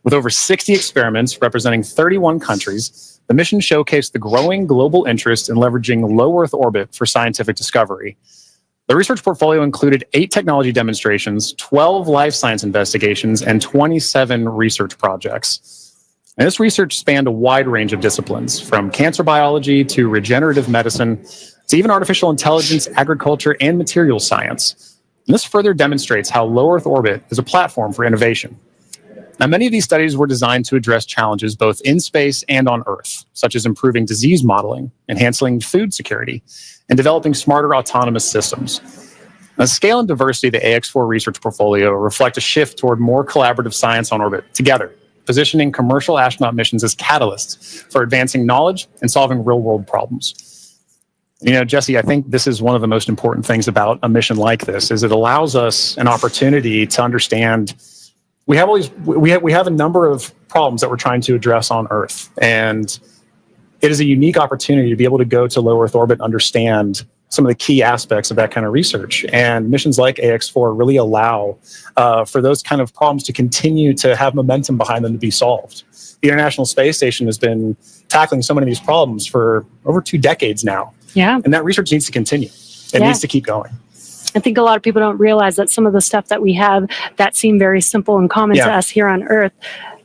With over 60 experiments representing 31 countries, the mission showcased the growing global interest in leveraging low Earth orbit for scientific discovery. The research portfolio included 8 technology demonstrations, 12 life science investigations, and 27 research projects. And this research spanned a wide range of disciplines, from cancer biology to regenerative medicine to even artificial intelligence, agriculture, and materials science. And this further demonstrates how low Earth orbit is a platform for innovation. Now, many of these studies were designed to address challenges both in space and on Earth, such as improving disease modeling, enhancing food security, and developing smarter autonomous systems. Now, the scale and diversity of the AX-4 research portfolio reflect a shift toward more collaborative science on orbit together, positioning commercial astronaut missions as catalysts for advancing knowledge and solving real-world problems. You know, Jesse, I think this is one of the most important things about a mission like this, is it allows us an opportunity to understand we have a number of problems that we're trying to address on Earth, and it is a unique opportunity to be able to go to low Earth orbit and understand some of the key aspects of that kind of research. And missions like AX-4 really allow for those kind of problems to continue to have momentum behind them to be solved. The International Space Station has been tackling so many of these problems for over 2 decades now. Yeah. And that research needs to continue. It needs to keep going. I think a lot of people don't realize that some of the stuff that we have that seem very simple and common to us here on Earth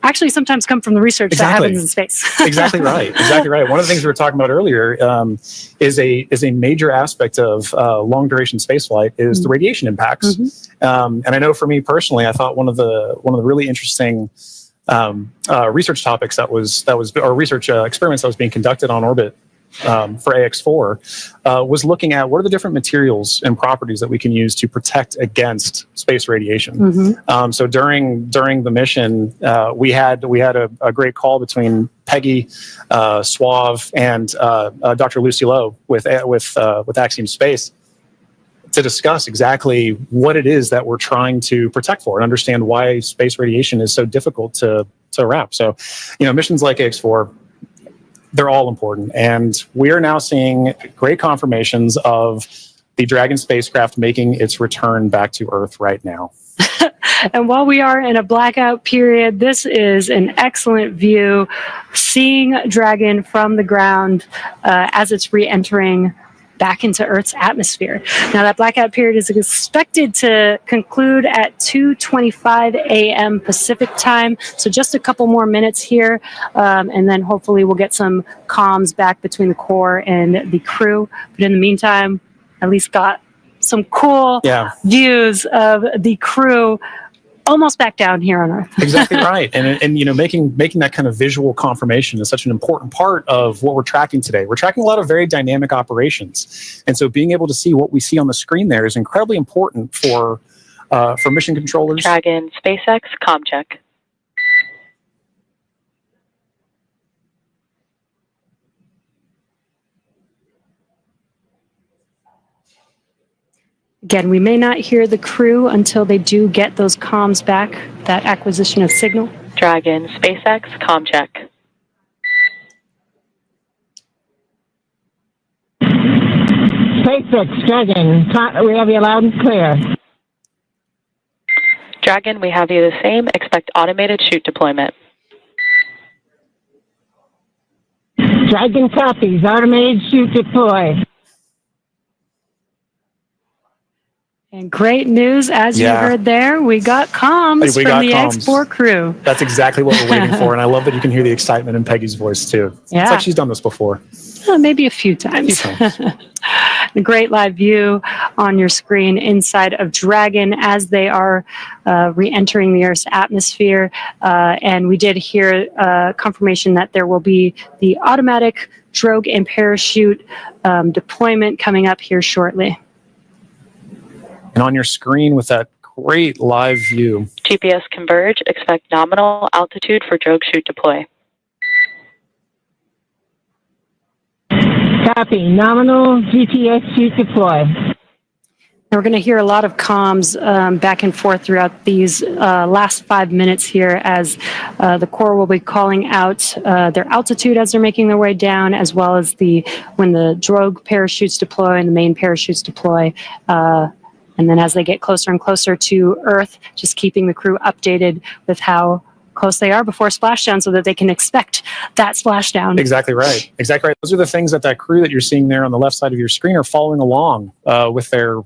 actually sometimes come from the research that happens in space. Exactly right. Exactly right. One of the things we were talking about earlier is a major aspect of long duration spaceflight is the radiation impacts. And I know for me personally, I thought one of the really interesting research topics or research experiments that was being conducted on orbit for AX-4 was looking at what are the different materials and properties that we can use to protect against space radiation. So during the mission, we had a great call between Peggy Suave and Dr. Lucy Lowe with Axiom Space to discuss exactly what it is that we're trying to protect for and understand why space radiation is so difficult to wrap. So, you know, missions like AX-4, they're all important. And we are now seeing great confirmations of the Dragon spacecraft making its return back to Earth right now. And while we are in a blackout period, this is an excellent view, seeing Dragon from the ground as it's re-entering back into Earth's atmosphere. Now, that blackout period is expected to conclude at 2:25 a.m. Pacific time, so just a couple more minutes here, and then hopefully we'll get some comms back between the core and the crew. But in the meantime, at least got some cool views of the crew almost back down here on Earth. Exactly right. And you know, making that kind of visual confirmation is such an important part of what we're tracking today. We're tracking a lot of very dynamic operations. And so being able to see what we see on the screen there is incredibly important for mission controllers. Dragon, SpaceX, comm check. Again, we may not hear the crew until they do get those comms back, that acquisition of signal. Dragon, SpaceX, comm check. SpaceX, Dragon, we have you loud and clear. Dragon, we have you the same. Expect automated chute deployment. Dragon copies, automated chute deploy. And great news, as you heard there, we got comms from the X4 crew. That's exactly what we're waiting for, and I love that you can hear the excitement in Peggy's voice, too. Yeah. It's like she's done this before. Maybe a few times. A great live view on your screen inside of Dragon as they are re-entering the Earth's atmosphere. And we did hear confirmation that there will be the automatic drogue and parachute deployment coming up here shortly. And on your screen with that great live view. GPS converge. Expect nominal altitude for drogue chute deploy. Copy. Nominal GPS chute deploy. We're going to hear a lot of comms back and forth throughout these last 5 minutes here as the Corps will be calling out their altitude as they're making their way down, as well as when the drogue parachutes deploy and the main parachutes deploy. And then as they get closer and closer to Earth, just keeping the crew updated with how close they are before splashdown so that they can expect that splashdown. Exactly right. Exactly right. Those are the things that crew that you're seeing there on the left side of your screen are following along with their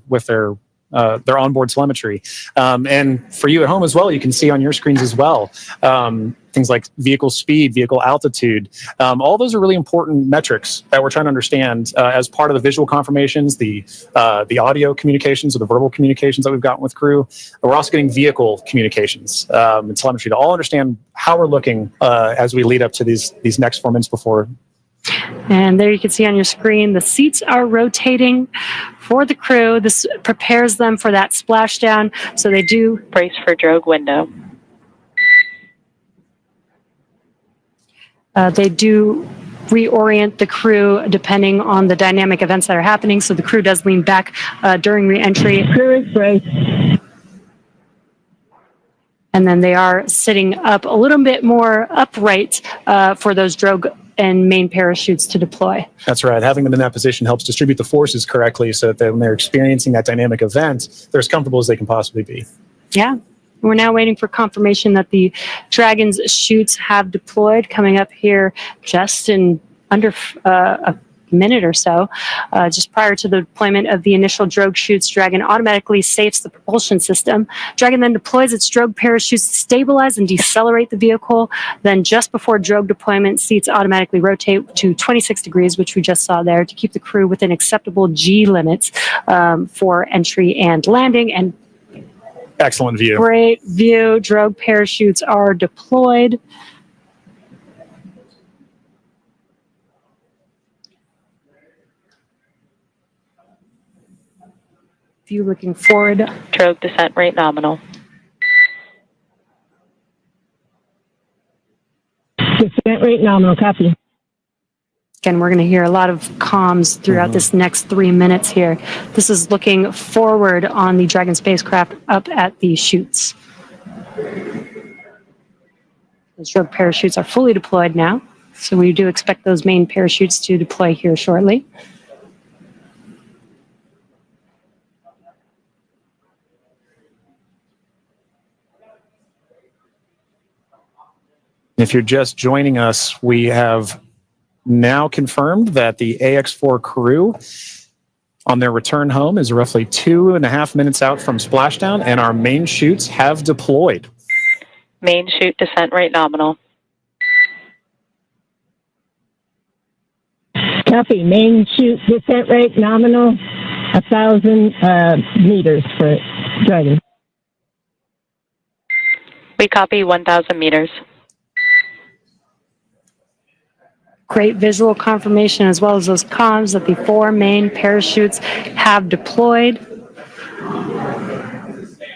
onboard telemetry. And for you at home as well, you can see on your screens as well, things like vehicle speed, vehicle altitude. All those are really important metrics that we're trying to understand as part of the visual confirmations, the audio communications or the verbal communications that we've gotten with crew. We're also getting vehicle communications and telemetry to all understand how we're looking as we lead up to these next 4 minutes before. And there you can see on your screen, the seats are rotating for the crew. This prepares them for that splashdown. So they do brace for drogue window. They do reorient the crew depending on the dynamic events that are happening. So the crew does lean back during re-entry. Crew is braced. And then they are sitting up a little bit more upright for those drogue and main parachutes to deploy. That's right. Having them in that position helps distribute the forces correctly so that when they're experiencing that dynamic event, they're as comfortable as they can possibly be. Yeah. We're now waiting for confirmation that the Dragon's chutes have deployed, coming up here just in under a minute or so. Just prior to the deployment of the initial drogue chutes, Dragon automatically safes the propulsion system. Dragon then deploys its drogue parachutes to stabilize and decelerate the vehicle. Then just before drogue deployment, seats automatically rotate to 26 degrees, which we just saw there, to keep the crew within acceptable G limits for entry and landing. And excellent view. Great view. Drogue parachutes are deployed. View looking forward. Drogue descent rate nominal. Descent rate nominal, copy. Again, we're going to hear a lot of comms throughout this next 3 minutes here. This is looking forward on the Dragon spacecraft up at the chutes. Those drogue parachutes are fully deployed now, so we do expect those main parachutes to deploy here shortly. If you're just joining us, we have now confirmed that the AX4 crew on their return home is roughly 2.5 minutes out from splashdown, and our main chutes have deployed. Main chute descent rate nominal. Copy. Main chute descent rate nominal, 1,000 meters for Dragon. We copy 1,000 meters. Great visual confirmation as well as those comms that the 4 main parachutes have deployed.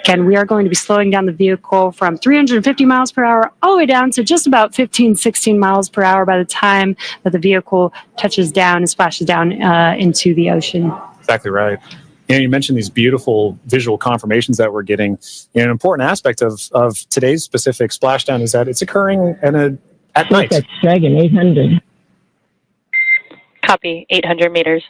Again, we are going to be slowing down the vehicle from 350 miles per hour all the way down to just about 15, 16 miles per hour by the time that the vehicle touches down and splashes down into the ocean. Exactly right. You mentioned these beautiful visual confirmations that we're getting. An important aspect of today's specific splashdown is that it's occurring at night. That's Dragon 800. Copy 800 meters.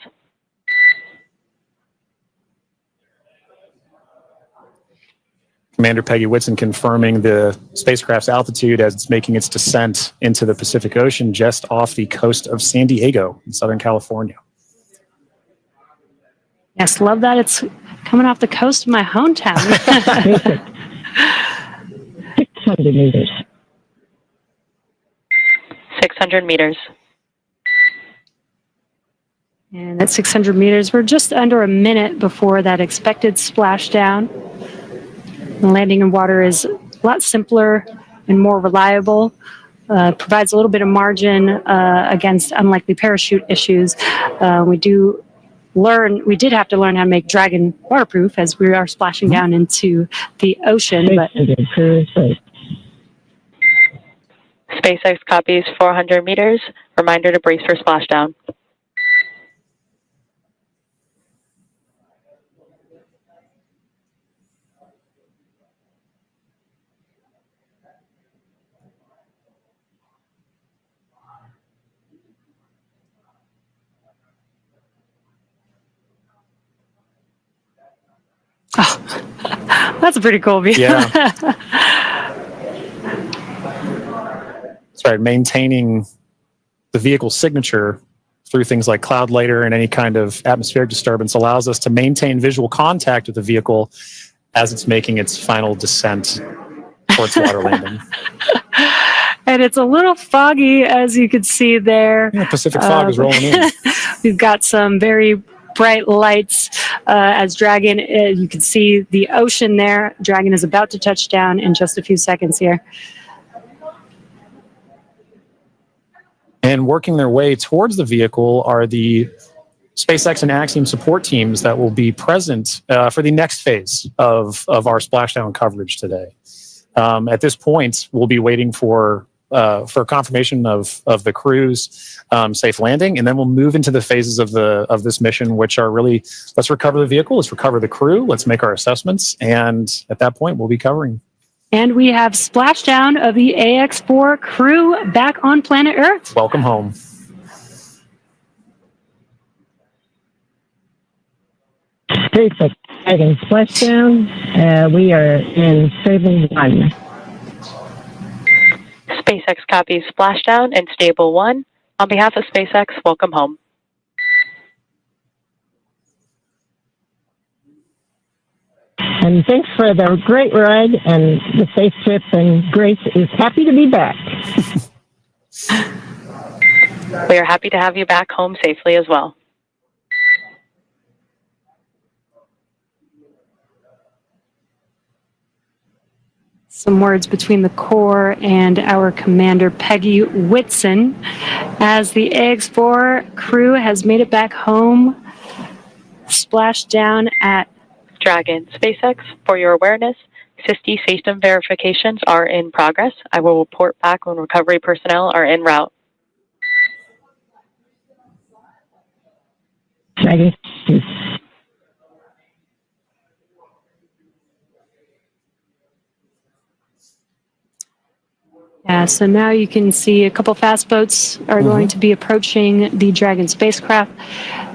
Commander Peggy Whitson confirming the spacecraft's altitude as it's making its descent into the Pacific Ocean just off the coast of San Diego in Southern California. Yes, love that it's coming off the coast of my hometown. 600 meters. 600 meters. And at 600 meters, we're just under a minute before that expected splashdown. The landing in water is a lot simpler and more reliable. Provides a little bit of margin against unlikely parachute issues. We did have to learn how to make Dragon waterproof as we are splashing down into the ocean. But SpaceX copies 400 meters. Reminder to brace for splashdown. Oh, that's a pretty cool view. Yeah. That's right. Maintaining the vehicle's signature through things like cloud layer and any kind of atmospheric disturbance allows us to maintain visual contact with the vehicle as it's making its final descent towards water landing. And it's a little foggy, as you can see there. Yeah, Pacific fog is rolling in. We've got some very bright lights as Dragon, you can see the ocean there. Dragon is about to touch down in just a few seconds here. And working their way towards the vehicle are the SpaceX and Axiom support teams that will be present for the next phase of our splashdown coverage today. At this point, we'll be waiting for confirmation of the crew's safe landing, and then we'll move into the phases of this mission, which are really, let's recover the vehicle, let's recover the crew, let's make our assessments, and at that point, we'll be covering. And we have splashdown of the AX-4 crew back on planet Earth. Welcome home. SpaceX Dragon splashdown. We are in Stable 1. SpaceX copies splashdown in Stable 1. On behalf of SpaceX, welcome home. And thanks for the great ride and the safe trip, and Grace is happy to be back. We are happy to have you back home safely as well. Some words between the Corps and our commander, Peggy Whitson, as the AX-4 crew has made it back home, splashed down at Dragon. SpaceX, for your awareness, SISTI system verifications are in progress. I will report back when recovery personnel are en route. Dragon. Yeah, so now you can see a couple fast boats are going to be approaching the Dragon spacecraft.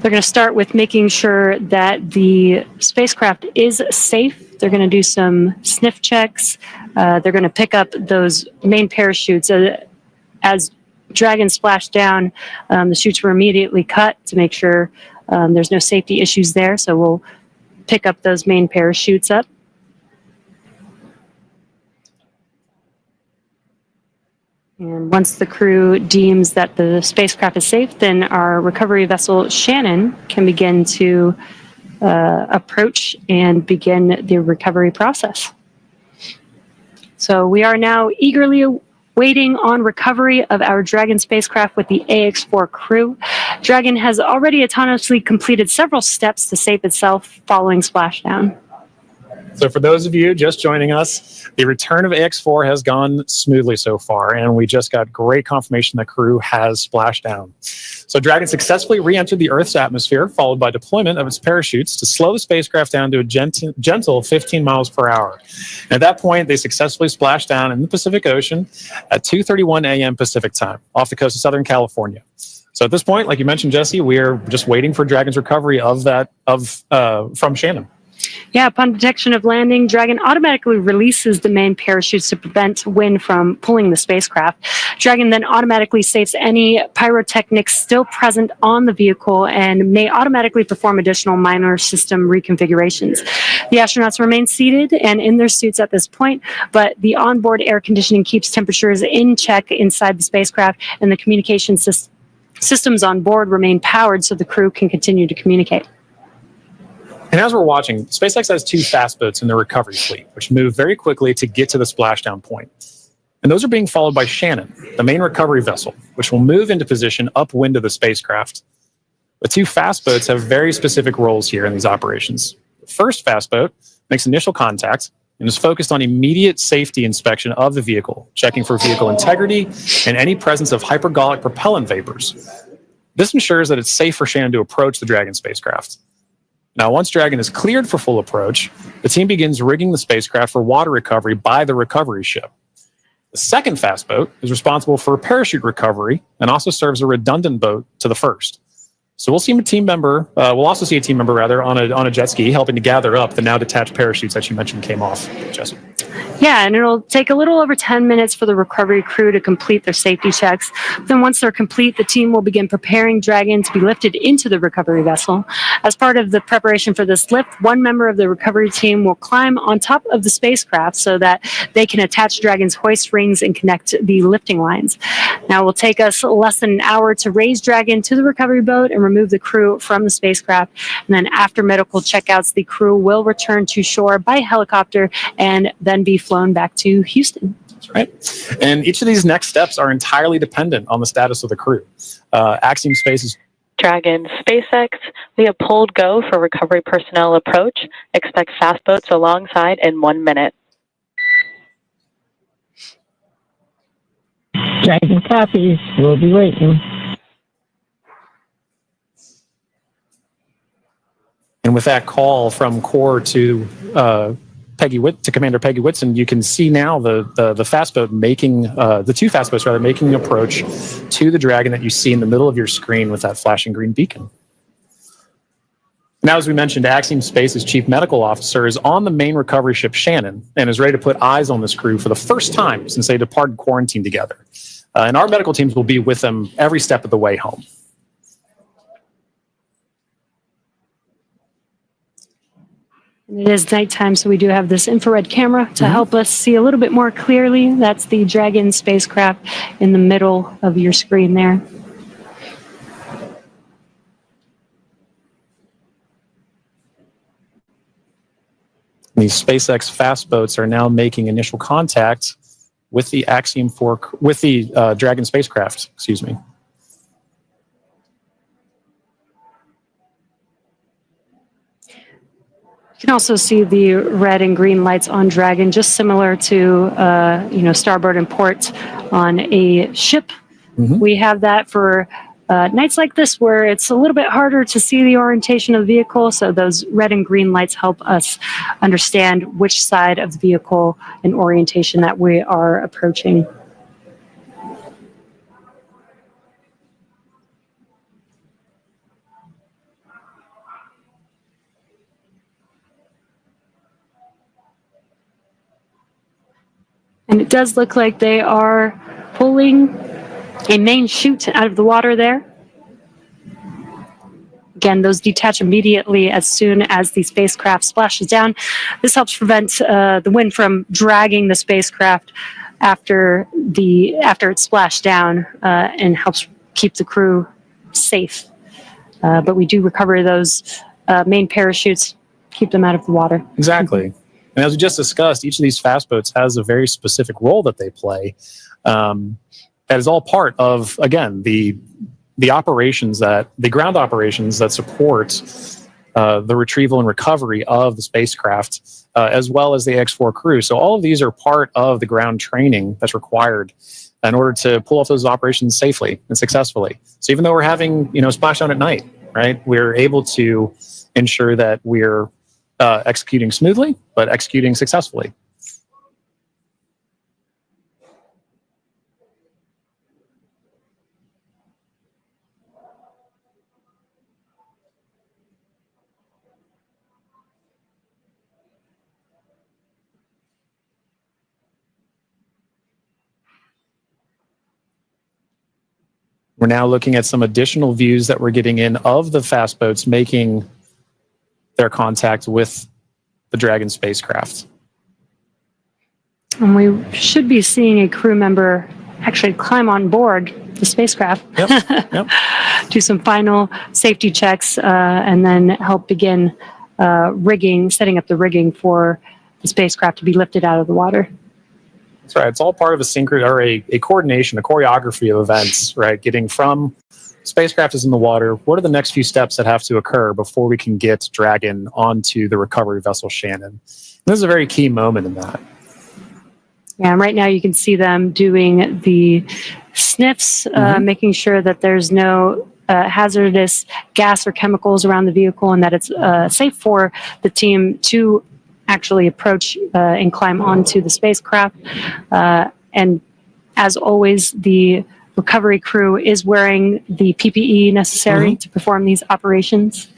They're going to start with making sure that the spacecraft is safe. They're going to do some sniff checks. They're going to pick up those main parachutes. As Dragon splashed down, the chutes were immediately cut to make sure there's no safety issues there. So we'll pick up those main parachutes up. And once the crew deems that the spacecraft is safe, then our recovery vessel, Shannon, can begin to approach and begin the recovery process. So we are now eagerly waiting on recovery of our Dragon spacecraft with the AX-4 crew. Dragon has already autonomously completed several steps to save itself following splashdown. So for those of you just joining us, the return of AX-4 has gone smoothly so far, and we just got great confirmation the crew has splashed down. So Dragon successfully re-entered the Earth's atmosphere, followed by deployment of its parachutes to slow the spacecraft down to a gentle 15 miles per hour. And at that point, they successfully splashed down in the Pacific Ocean at 2:31 a.m. Pacific time, off the coast of Southern California. So at this point, like you mentioned, Jesse, we are just waiting for Dragon's recovery from Shannon. Yeah, upon detection of landing, Dragon automatically releases the main parachutes to prevent wind from pulling the spacecraft. Dragon then automatically saves any pyrotechnics still present on the vehicle and may automatically perform additional minor system reconfigurations. The astronauts remain seated and in their suits at this point, but the onboard air conditioning keeps temperatures in check inside the spacecraft, and the communication systems on board remain powered so the crew can continue to communicate. And as we're watching, SpaceX has 2 fast boats in their recovery fleet, which move very quickly to get to the splashdown point. And those are being followed by Shannon, the main recovery vessel, which will move into position upwind of the spacecraft. The 2 fast boats have very specific roles here in these operations. The first fast boat makes initial contact and is focused on immediate safety inspection of the vehicle, checking for vehicle integrity and any presence of hypergolic propellant vapors. This ensures that it's safe for Shannon to approach the Dragon spacecraft. Now, once Dragon is cleared for full approach, the team begins rigging the spacecraft for water recovery by the recovery ship. The second fast boat is responsible for parachute recovery and also serves a redundant boat to the first. So we'll see a team member. We'll also see a team member on a jet ski helping to gather up the now detached parachutes that you mentioned came off, Jesse. Yeah, and it'll take a little over 10 minutes for the recovery crew to complete their safety checks. Then once they're complete, the team will begin preparing Dragon to be lifted into the recovery vessel. As part of the preparation for this lift, one member of the recovery team will climb on top of the spacecraft so that they can attach Dragon's hoist rings and connect the lifting lines. Now, it will take us less than an hour to raise Dragon to the recovery boat and remove the crew from the spacecraft. And then after medical checkouts, the crew will return to shore by helicopter and then be flown back to Houston. That's right. And each of these next steps are entirely dependent on the status of the crew. Axiom Space's Dragon SpaceX, we have pulled go for recovery personnel approach. Expect fast boats alongside in 1 minute. Dragon copies. We'll be waiting. And with that call from Core to Commander Peggy Whitson, you can see now the fast boat making the 2 fast boats making an approach to the Dragon that you see in the middle of your screen with that flashing green beacon. Now, as we mentioned, Axiom Space's Chief Medical Officer is on the main recovery ship Shannon and is ready to put eyes on this crew for the first time since they departed quarantine together. And our medical teams will be with them every step of the way home. And it is nighttime, so we do have this infrared camera to help us see a little bit more clearly. That's the Dragon spacecraft in the middle of your screen there. These SpaceX fast boats are now making initial contact with the Dragon spacecraft. Excuse me. You can also see the red and green lights on Dragon, just similar to starboard and port on a ship. We have that for nights like this where it's a little bit harder to see the orientation of the vehicle, so those red and green lights help us understand which side of the vehicle and orientation that we are approaching. And it does look like they are pulling a main chute out of the water there. Again, those detach immediately as soon as the spacecraft splashes down. This helps prevent the wind from dragging the spacecraft after it's splashed down and helps keep the crew safe. But we do recover those main parachutes, keep them out of the water. Exactly. And as we just discussed, each of these fast boats has a very specific role that they play. That is all part of, again, the operations the ground operations that support the retrieval and recovery of the spacecraft, as well as the X4 crew. So all of these are part of the ground training that's required in order to pull off those operations safely and successfully. So even though we're having, splashdown at night, right, we're able to ensure that we're executing smoothly, but executing successfully. We're now looking at some additional views that we're getting in of the fast boats making their contact with the Dragon spacecraft. And we should be seeing a crew member actually climb on board the spacecraft, Yep. do some final safety checks, and then help begin setting up the rigging for the spacecraft to be lifted out of the water. That's right. It's all part of a coordination, a choreography of events, right? Getting from spacecraft is in the water. What are the next few steps that have to occur before we can get Dragon onto the recovery vessel Shannon? And this is a very key moment in that. Yeah, and right now you can see them doing the sniffs, making sure that there's no hazardous gas or chemicals around the vehicle and that it's safe for the team to actually approach and climb onto the spacecraft. And as always, the recovery crew is wearing the PPE necessary to perform these operations.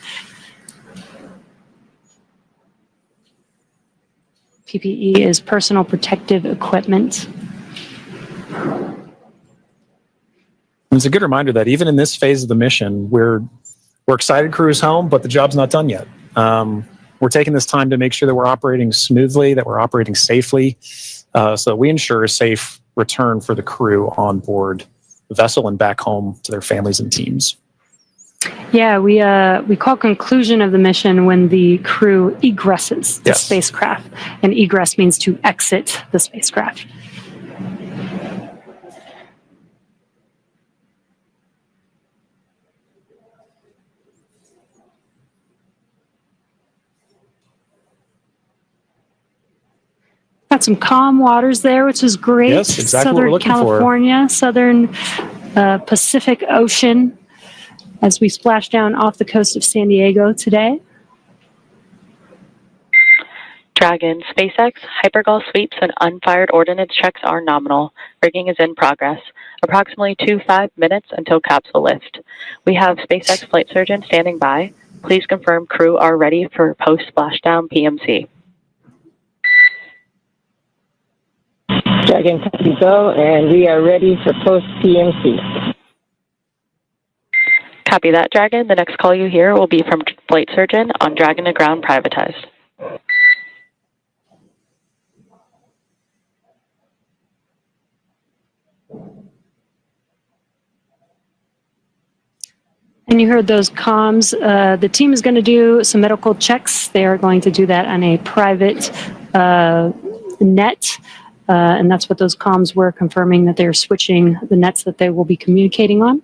PPE is personal protective equipment. It's a good reminder that even in this phase of the mission, we're excited crew is home, but the job's not done yet. We're taking this time to make sure that we're operating smoothly, that we're operating safely, so that we ensure a safe return for the crew on board the vessel and back home to their families and teams. Yeah, we call conclusion of the mission when the crew egresses the spacecraft, and egress means to exit the spacecraft. Got some calm waters there, which is great. Yes, exactly what we're Southern looking California, Southern Pacific Ocean, as we splash down off the coast of San Diego today. Dragon, SpaceX, hypergol sweeps, and unfired ordnance checks are nominal. Rigging is in progress. Approximately 5 minutes until capsule lift. We have SpaceX flight surgeon standing by. Please confirm crew are ready for post-splashdown PMC. Dragon, copy, go, and we are ready for post-PMC. Copy that, Dragon. The next call you hear will be from flight surgeon on Dragon to ground privatized. And you heard those comms. The team is going to do some medical checks. They are going to do that on a private net. And that's what those comms were, confirming that they're switching the nets that they will be communicating on.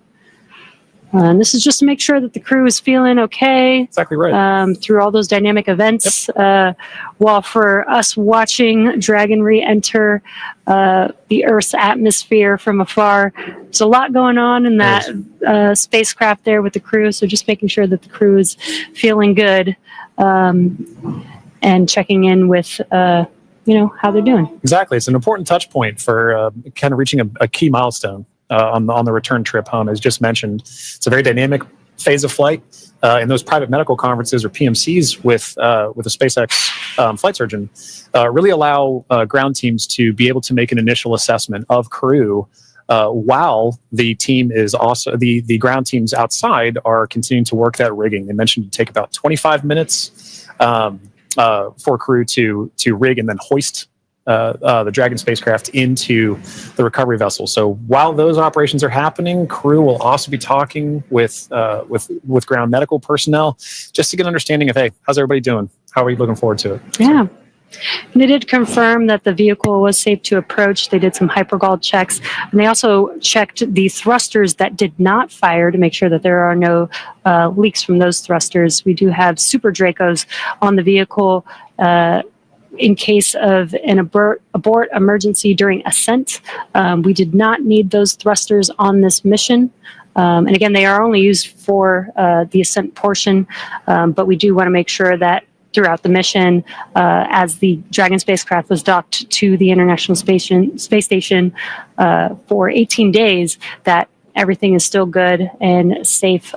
And this is just to make sure that the crew is feeling okay. Exactly right. Through all those dynamic events. While for us watching Dragon re-enter the Earth's atmosphere from afar, there's a lot going on in that spacecraft there with the crew. So just making sure that the crew is feeling good and checking in with how they're doing. Exactly. It's an important touch point for kind of reaching a key milestone on the return trip home. As just mentioned, it's a very dynamic phase of flight. And those private medical conferences or PMCs with a SpaceX flight surgeon really allow ground teams to be able to make an initial assessment of crew while the team is also the ground teams outside are continuing to work that rigging. They mentioned it would take about 25 minutes for crew to rig and then hoist the Dragon spacecraft into the recovery vessel. So while those operations are happening, crew will also be talking with ground medical personnel just to get an understanding of, hey, how's everybody doing? How are you looking forward to it? Yeah. And they did confirm that the vehicle was safe to approach. They did some hypergol checks, and they also checked the thrusters that did not fire to make sure that there are no leaks from those thrusters. We do have Super Dracos on the vehicle in case of an abort emergency during ascent. We did not need those thrusters on this mission. And again, they are only used for the ascent portion, but we do want to make sure that throughout the mission, as the Dragon spacecraft was docked to the International Space Station for 18 days, that everything is still good and safe,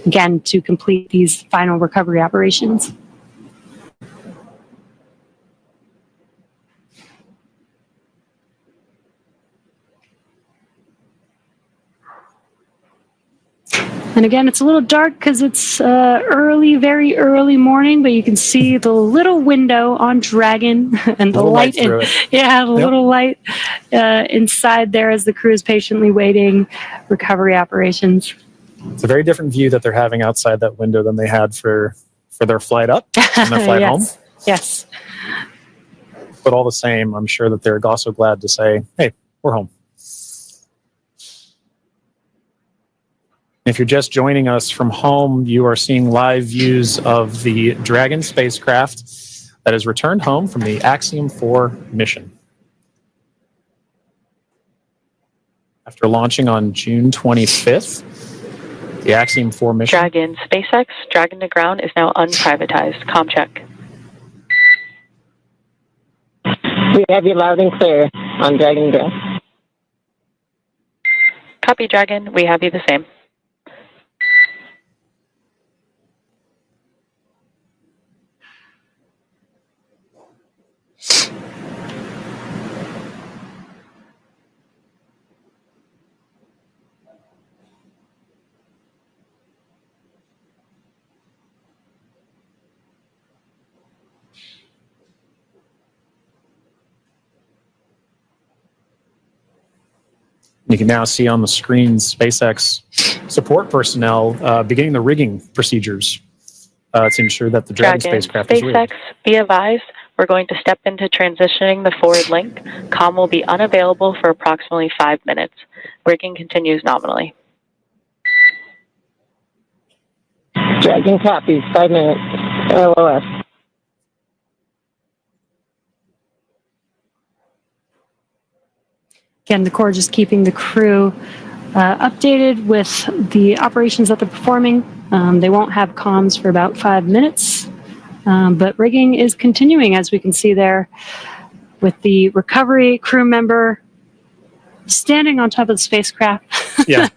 again, to complete these final recovery operations. And again, it's a little dark because it's early, very early morning, but you can see the little window on Dragon and the light. Little light inside there as the crew is patiently waiting recovery operations. It's a very different view that they're having outside that window than they had for their flight up and their flight home. Yes. But all the same, I'm sure that they're also glad to say, hey, we're home. If you're just joining us from home, you are seeing live views of the Dragon spacecraft that has returned home from the Axiom 4 mission. After launching on June 25th, the Axiom 4 mission... Dragon SpaceX, Dragon to ground is now unprivatized. Com check. We have you loud and clear on Dragon ground. Copy, Dragon. We have you the same. You can now see on the screen SpaceX support personnel beginning the rigging procedures to ensure that the Dragon spacecraft is rigged. SpaceX, be advised, we're going to step into transitioning the forward link. Com will be unavailable for approximately 5 minutes. Rigging continues nominally. Dragon copies, 5 minutes. LOS. Again, the Corps just keeping the crew updated with the operations that they're performing. They won't have comms for about 5 minutes, but rigging is continuing, as we can see there, with the recovery crew member standing on top of the spacecraft. Yeah,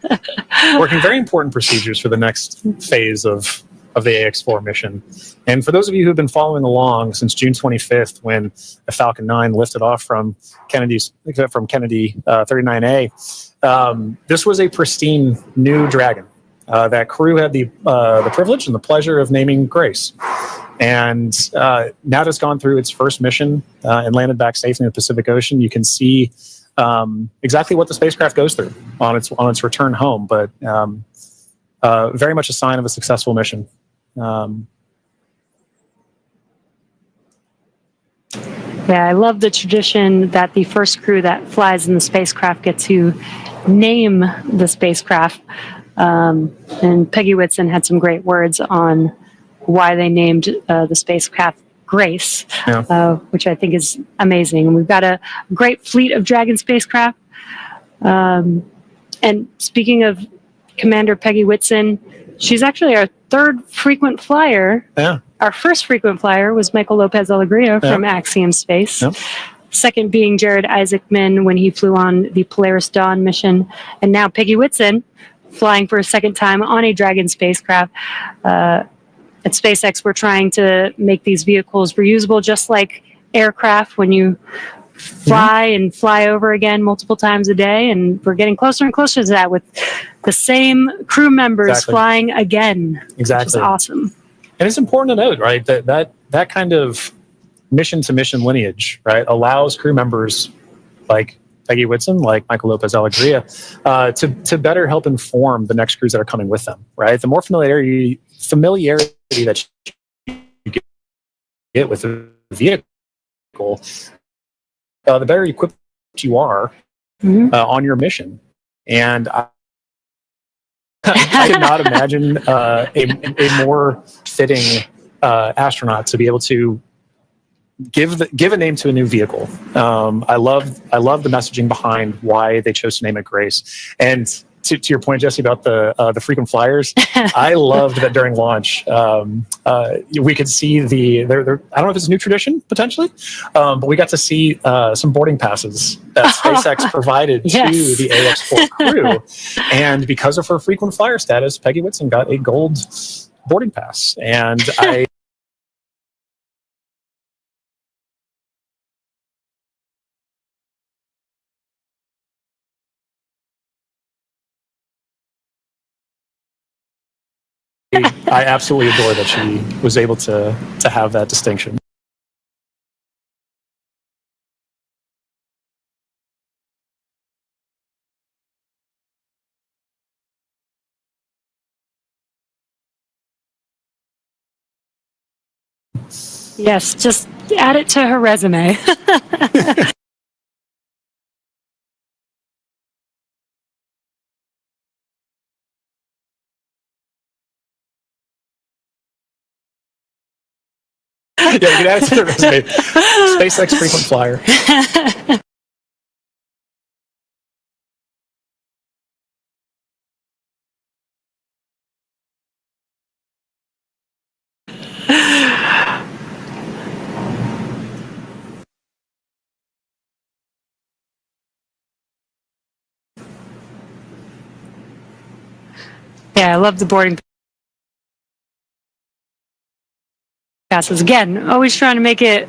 working very important procedures for the next phase of the AX-4 mission. And for those of you who've been following along since June 25th, when the Falcon 9 lifted off from Kennedy 39A, this was a pristine new Dragon. That crew had the privilege and the pleasure of naming Grace. And now that it's gone through its first mission and landed back safely in the Pacific Ocean, you can see exactly what the spacecraft goes through on its return home, but very much a sign of a successful mission. Yeah, I love the tradition that the first crew that flies in the spacecraft get to name the spacecraft. And Peggy Whitson had some great words on why they named the spacecraft Grace, which I think is amazing. And we've got a great fleet of Dragon spacecraft. And speaking of Commander Peggy Whitson, she's actually our third frequent flyer. Yeah. Our first frequent flyer was Michael Lopez Alegria from Axiom Space. Yeah. Second being Jared Isaacman when he flew on the Polaris Dawn mission. And now Peggy Whitson flying for a second time on a Dragon spacecraft. At SpaceX, we're trying to make these vehicles reusable, just like aircraft when you fly and fly over again multiple times a day. And we're getting closer and closer to that with the same crew members flying again. Exactly. Which is awesome. And it's important to note, right, that kind of mission-to-mission lineage, right, allows crew members like Peggy Whitson, like Michael Lopez Alegria, to better help inform the next crews that are coming with them, right? The more familiarity that you get with the vehicle, the better equipped you are on your mission. And I could not imagine a more fitting astronaut to be able to give a name to a new vehicle. I love the messaging behind why they chose to name it Grace. And to your point, Jesse, about the frequent flyers, I loved that during launch we could see I don't know if it's a new tradition potentially, but we got to see some boarding passes that SpaceX provided to the AX4 crew, and because of her frequent flyer status, Peggy Whitson got a gold boarding pass, and I. I absolutely adore that she was able to have that distinction. Yes, just add it to her resume. Yeah, you can add it to the resume. SpaceX frequent flyer. Yeah, I love the boarding passes. Again, always trying to make it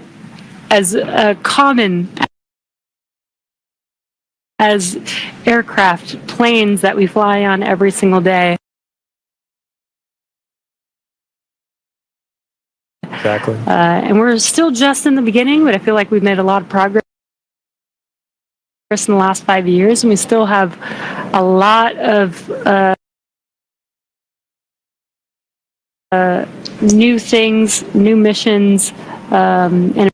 as common as aircraft, planes that we fly on every single day. Exactly. And we're still just in the beginning, but I feel like we've made a lot of progress in the last 5 years, and we still have a lot of new things, new missions, and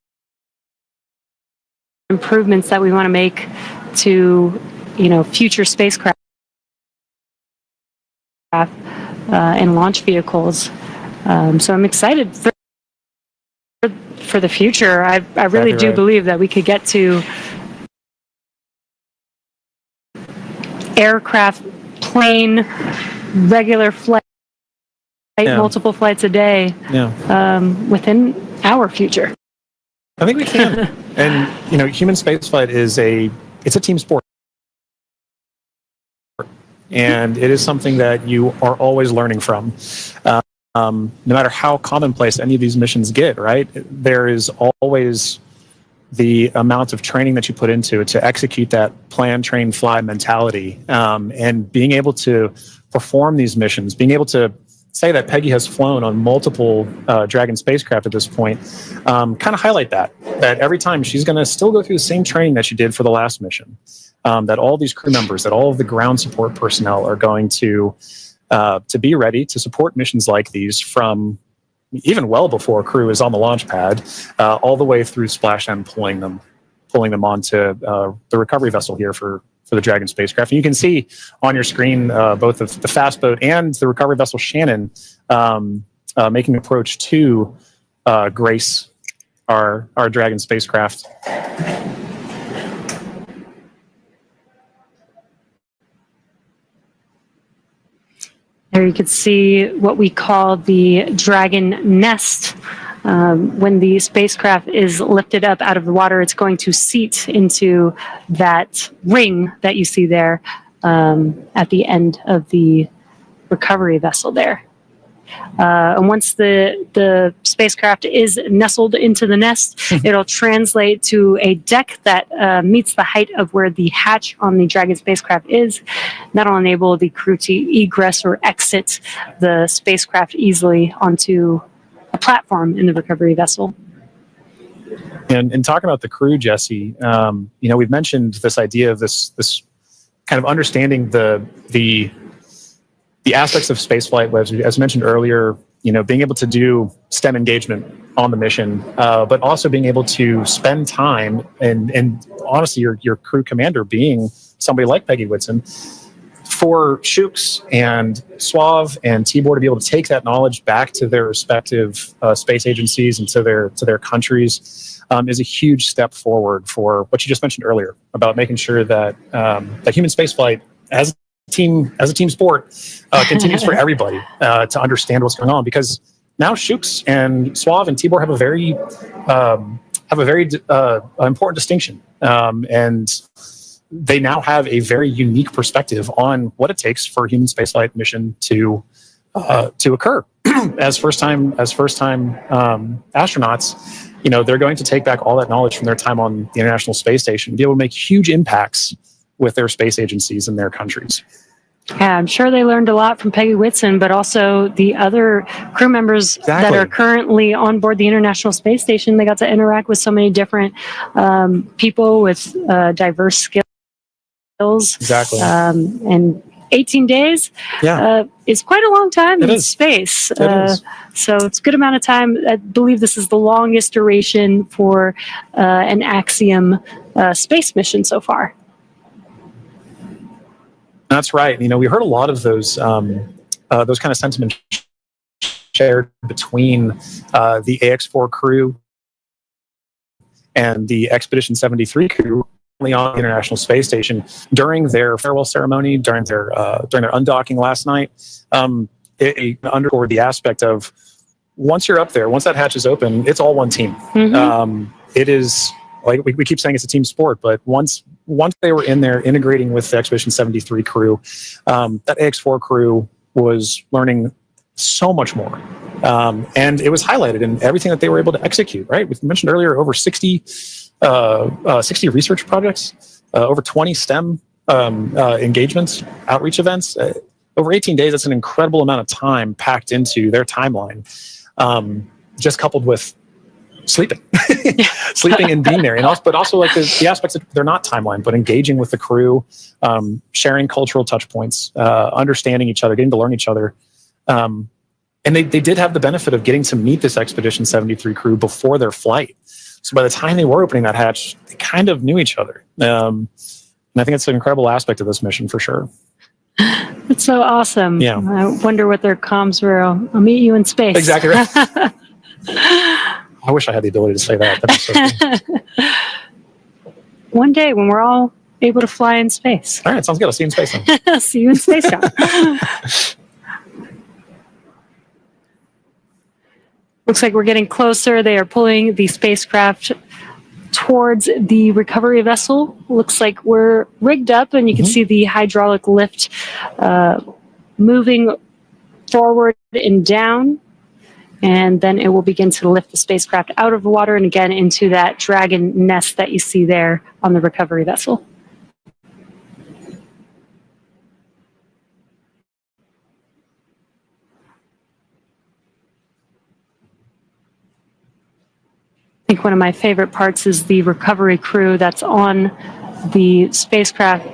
improvements that we want to make to, future spacecraft and launch vehicles. So I'm excited for the future. I really do believe that we could get to aircraft, plane, regular flight, multiple flights a day within our future. I think we can. And human spaceflight is a team sport, and it is something that you are always learning from. No matter how commonplace any of these missions get, right? There is always the amount of training that you put into it to execute that plan, train, fly mentality, and being able to perform these missions, being able to say that Peggy has flown on multiple Dragon spacecraft at this point, kind of highlight that every time she's going to still go through the same training that she did for the last mission, that all these crew members, that all of the ground support personnel are going to be ready to support missions like these from even well before crew is on the launch pad, all the way through splashdown, pulling them onto the recovery vessel here for the Dragon spacecraft. And you can see on your screen both the fast boat and the recovery vessel Shannon making approach to Grace, our Dragon spacecraft. There you can see what we call the Dragon nest. When the spacecraft is lifted up out of the water, it's going to seat into that ring that you see there at the end of the recovery vessel there. And once the spacecraft is nestled into the nest, it'll translate to a deck that meets the height of where the hatch on the Dragon spacecraft is. That'll enable the crew to egress or exit the spacecraft easily onto a platform in the recovery vessel. And talking about the crew, Jesse, we've mentioned this idea of this kind of understanding the aspects of spaceflight, as mentioned earlier, being able to do STEM engagement on the mission, but also being able to spend time and honestly, your crew commander being somebody like Peggy Whitson, for Shooks and Suave and Tibor to be able to take that knowledge back to their respective space agencies and to their countries is a huge step forward for what you just mentioned earlier about making sure that that human spaceflight as a team sport continues for everybody to understand what's going on, because now Shooks and Suave and Tibor have a very important distinction, and they now have a very unique perspective on what it takes for a human spaceflight mission to occur. as first time astronauts, they're going to take back all that knowledge from their time on the International Space Station and be able to make huge impacts with their space agencies in their countries. Yeah, I'm sure they learned a lot from Peggy Whitson, but also the other crew members that are currently on board the International Space Station. They got to interact with so many different people with diverse skills. Exactly. And 18 days is quite a long time in space. So it's a good amount of time. I believe this is the longest duration for an Axiom space mission so far. That's right. We heard a lot of those kind of sentiments shared between the AX4 crew and the Expedition 73 crew on the International Space Station during their farewell ceremony, during their undocking last night. It underscored the aspect of once you're up there, once that hatch is open, it's all one team. Mm-hmm. It is, like we keep saying, it's a team sport, but once they were in there integrating with the Expedition 73 crew, that AX4 crew was learning so much more. And it was highlighted in everything that they were able to execute, right? We mentioned earlier over 60 research projects, over 20 STEM engagements, outreach events. Over 18 days, that's an incredible amount of time packed into their timeline, just coupled with sleeping and being there, but also like the aspects that they're not timeline, but engaging with the crew, sharing cultural touch points, understanding each other, getting to learn each other. And they did have the benefit of getting to meet this Expedition 73 crew before their flight. So by the time they were opening that hatch, they kind of knew each other. And I think it's an incredible aspect of this mission for sure. It's so awesome. Yeah. I wonder what their comms were. I'll meet you in space. Exactly right. I wish I had the ability to say that. That'd be so cool. One day when we're all able to fly in space. All right, sounds good. I'll see you in space then. See you in space, John. Looks like we're getting closer. They are pulling the spacecraft towards the recovery vessel. Looks like we're rigged up, and you can see the hydraulic lift moving forward and down. And then it will begin to lift the spacecraft out of the water and again into that Dragon nest that you see there on the recovery vessel. I think one of my favorite parts is the recovery crew that's on the spacecraft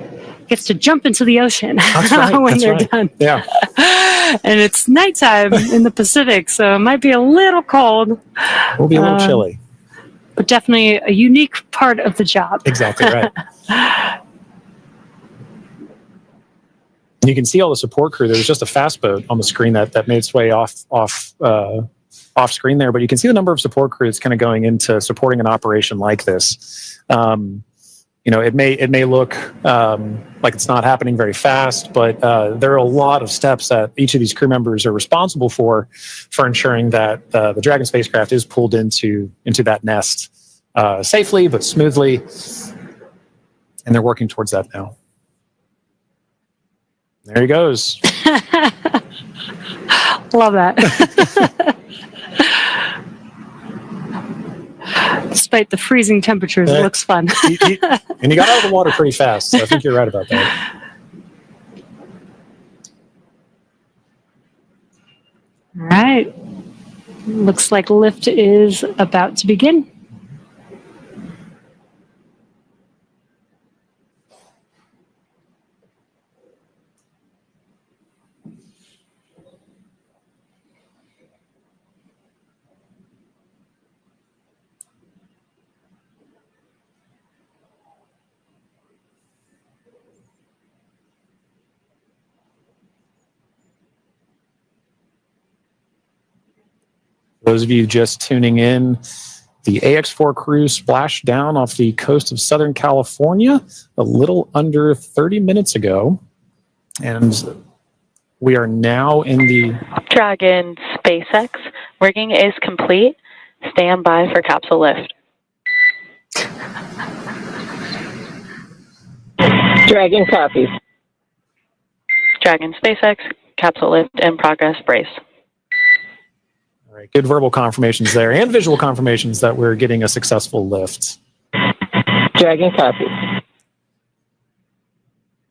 gets to jump into the ocean when they're done. Yeah. And it's nighttime in the Pacific, so it might be a little cold. We'll be a little chilly. But definitely a unique part of the job. Exactly right. And you can see all the support crew. There was just a fast boat on the screen that made its way off screen there, but you can see the number of support crews kind of going into supporting an operation like this. It may look like it's not happening very fast, but there are a lot of steps that each of these crew members are responsible for ensuring that the Dragon spacecraft is pulled into that nest safely but smoothly, and they're working towards that now. There he goes. Love that. Despite the freezing temperatures, it looks fun. And he got out of the water pretty fast, so I think you're right about that. All right. Looks like lift is about to begin. Those of you just tuning in, the AX4 crew splashed down off the coast of Southern California a little under 30 minutes ago. And we are now in the Dragon SpaceX. Rigging is complete. Stand by for capsule lift. Dragon copies. Dragon SpaceX. Capsule lift in progress. Brace. All right, good verbal confirmations there and visual confirmations that we're getting a successful lift. Dragon copies.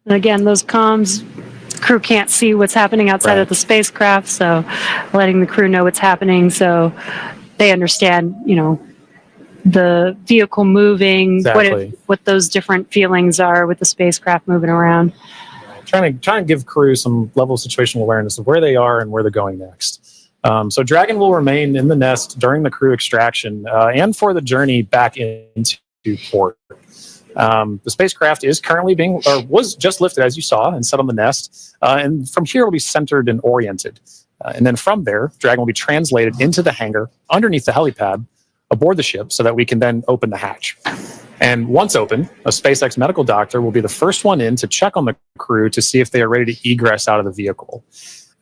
And again, those comms, crew can't see what's happening outside of the spacecraft, so letting the crew know what's happening so they understand, you know, the vehicle moving, what those different feelings are with the spacecraft moving around. Trying to give crew some level of situational awareness of where they are and where they're going next. So Dragon will remain in the nest during the crew extraction and for the journey back into port. The spacecraft is currently was just lifted, as you saw, and set on the nest. And from here, it will be centered and oriented. And then from there, Dragon will be translated into the hangar underneath the helipad aboard the ship so that we can then open the hatch. And once open, a SpaceX medical doctor will be the first one in to check on the crew to see if they are ready to egress out of the vehicle.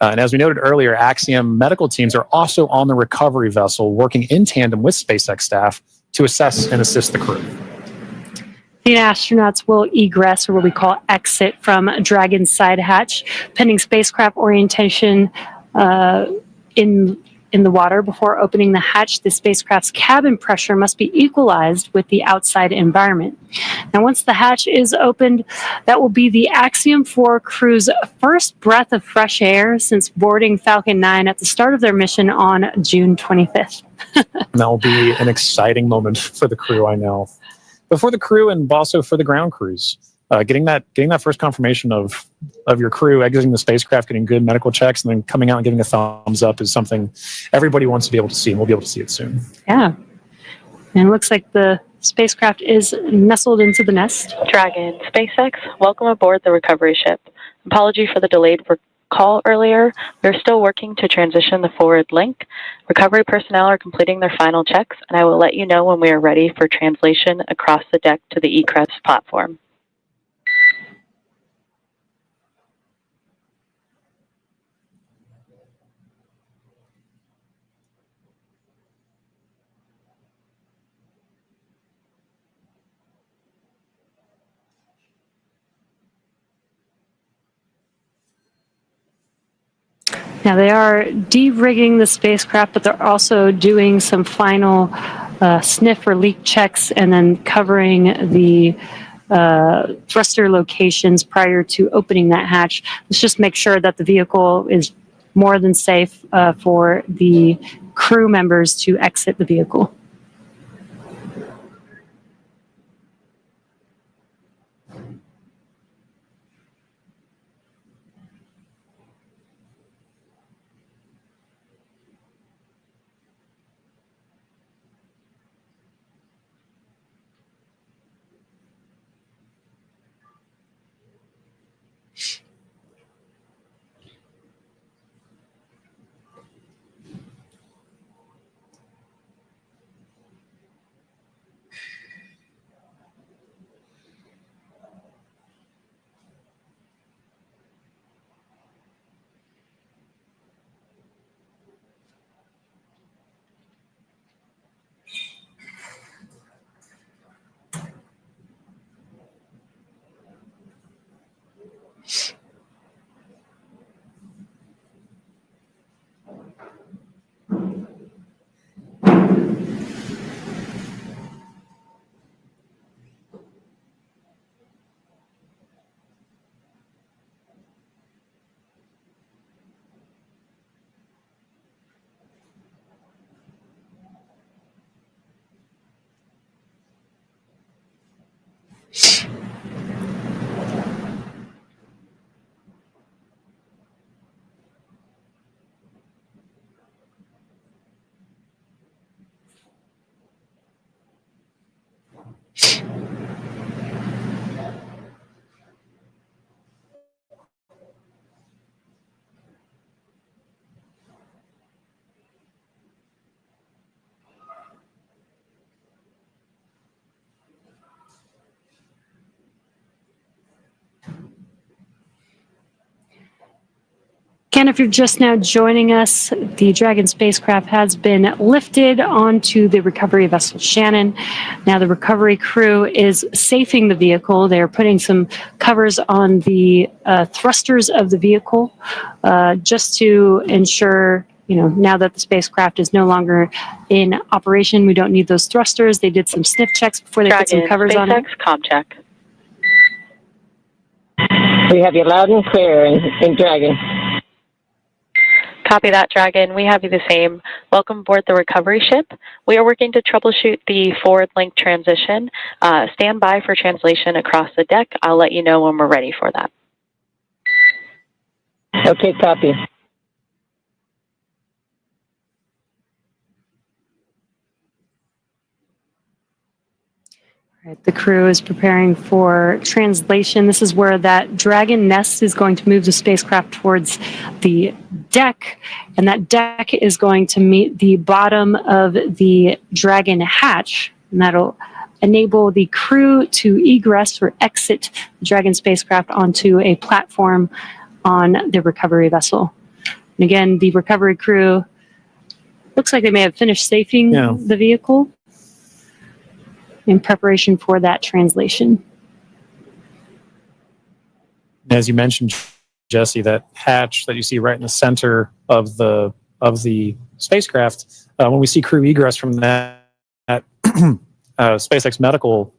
And as we noted earlier, Axiom medical teams are also on the recovery vessel working in tandem with SpaceX staff to assess and assist the crew. The astronauts will egress, or what we call exit, from Dragon's side hatch, pending spacecraft orientation in the water. Before opening the hatch, the spacecraft's cabin pressure must be equalized with the outside environment. Now, once the hatch is opened, that will be the Axiom 4 crew's first breath of fresh air since boarding Falcon 9 at the start of their mission on June 25th. That will be an exciting moment for the crew, I know. But for the crew and also for the ground crews, getting that first confirmation of your crew exiting the spacecraft, getting good medical checks, and then coming out and giving a thumbs up is something everybody wants to be able to see, and we'll be able to see it soon. Yeah. And it looks like the spacecraft is nestled into the nest. Dragon SpaceX, welcome aboard the recovery ship. Apology for the delayed call earlier. We're still working to transition the forward link. Recovery personnel are completing their final checks, and I will let you know when we are ready for translation across the deck to the egress platform. Now, they are de-rigging the spacecraft, but they're also doing some final sniff or leak checks and then covering the thruster locations prior to opening that hatch. Let's just make sure that the vehicle is more than safe for the crew members to exit the vehicle. Again, if you're just now joining us, the Dragon spacecraft has been lifted onto the recovery vessel Shannon. Now the recovery crew is safing the vehicle. They're putting some covers on the thrusters of the vehicle just to ensure, now that the spacecraft is no longer in operation, we don't need those thrusters. They did some sniff checks before they put some covers on it. SpaceX comm check. We have you loud and clear in Dragon. Copy that, Dragon. We have you the same. Welcome aboard the recovery ship. We are working to troubleshoot the forward link transition. Stand by for translation across the deck. I'll let you know when we're ready for that. Okay, copy. Right, the crew is preparing for translation. This is where that Dragon nest is going to move the spacecraft towards the deck, and that deck is going to meet the bottom of the Dragon hatch, and that'll enable the crew to egress or exit the Dragon spacecraft onto a platform on the recovery vessel. And again, the recovery crew looks like they may have finished safing the vehicle in preparation for that translation. As you mentioned, Jesse, that hatch that you see right in the center of the spacecraft, when we see crew egress from that, SpaceX medical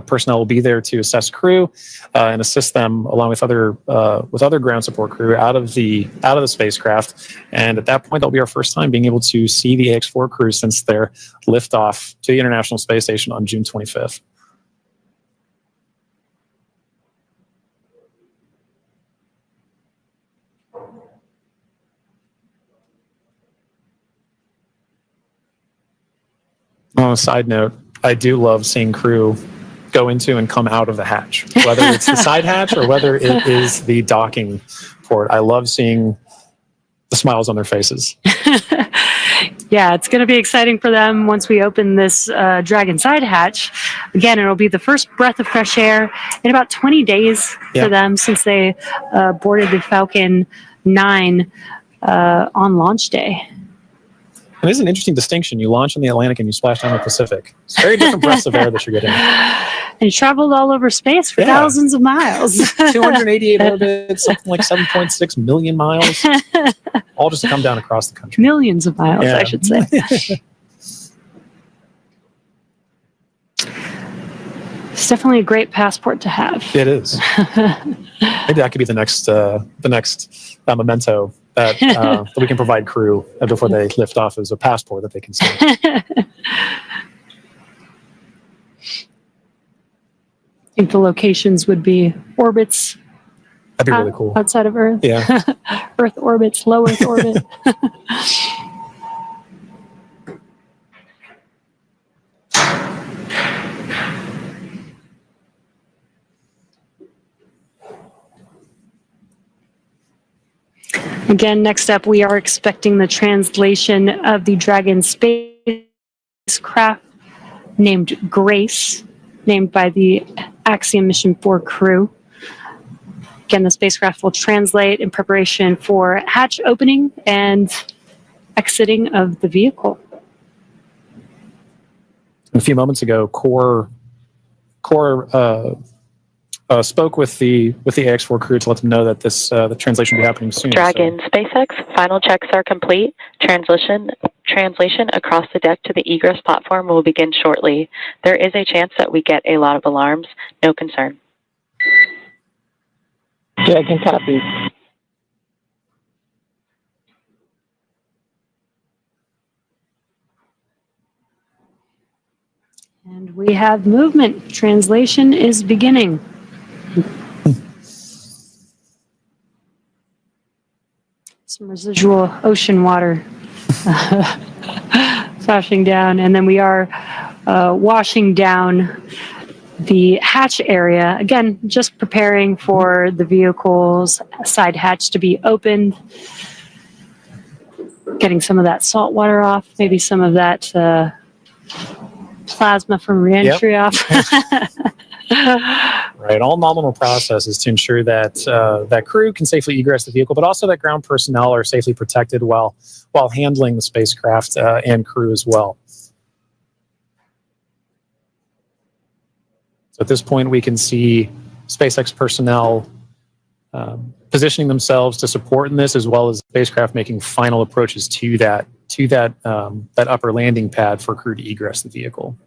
personnel will be there to assess crew and assist them along with other ground support crew out of the spacecraft. And at that point, that'll be our first time being able to see the AX4 crew since their liftoff to the International Space Station on June 25th. On a side note, I do love seeing crew go into and come out of the hatch, whether it's the side hatch or whether it is the docking port. I love seeing the smiles on their faces. Yeah, it's going to be exciting for them once we open this Dragon side hatch. Again, it'll be the first breath of fresh air in about 20 days for them since they boarded the Falcon 9 on launch day. And it's an interesting distinction. You launch in the Atlantic and you splash down the Pacific. It's very different breaths of air that you're getting. And traveled all over space for thousands of miles. 288 orbits, something like 7.6 million miles, all just to come down across the country. Millions of miles, I should say. It's definitely a great passport to have. It is. Maybe that could be the next memento that we can provide crew before they lift off as a passport that they can see. I think the locations would be orbits. That'd be really cool. Outside of Earth. Yeah. Earth orbits, low Earth orbit. Again, next up, we are expecting the translation of the Dragon spacecraft named Grace, named by the Axiom Mission-4 crew. Again, the spacecraft will translate in preparation for hatch opening and exiting of the vehicle. A few moments ago, Core spoke with the AX4 crew to let them know that the translation will be happening soon. Dragon, SpaceX, final checks are complete. Translation across the deck to the egress platform will begin shortly. There is a chance that we get a lot of alarms. No concern. Dragon copies. And we have movement. Translation is beginning. Some residual ocean water splashing down, and then we are washing down the hatch area. Again, just preparing for the vehicle's side hatch to be opened. Getting some of that salt water off, maybe some of that plasma from reentry off. Right, all nominal processes to ensure that that crew can safely egress the vehicle, but also that ground personnel are safely protected while handling the spacecraft and crew as well. So at this point, we can see SpaceX personnel positioning themselves to support in this, as well as the spacecraft making final approaches to that upper landing pad for crew to egress the vehicle.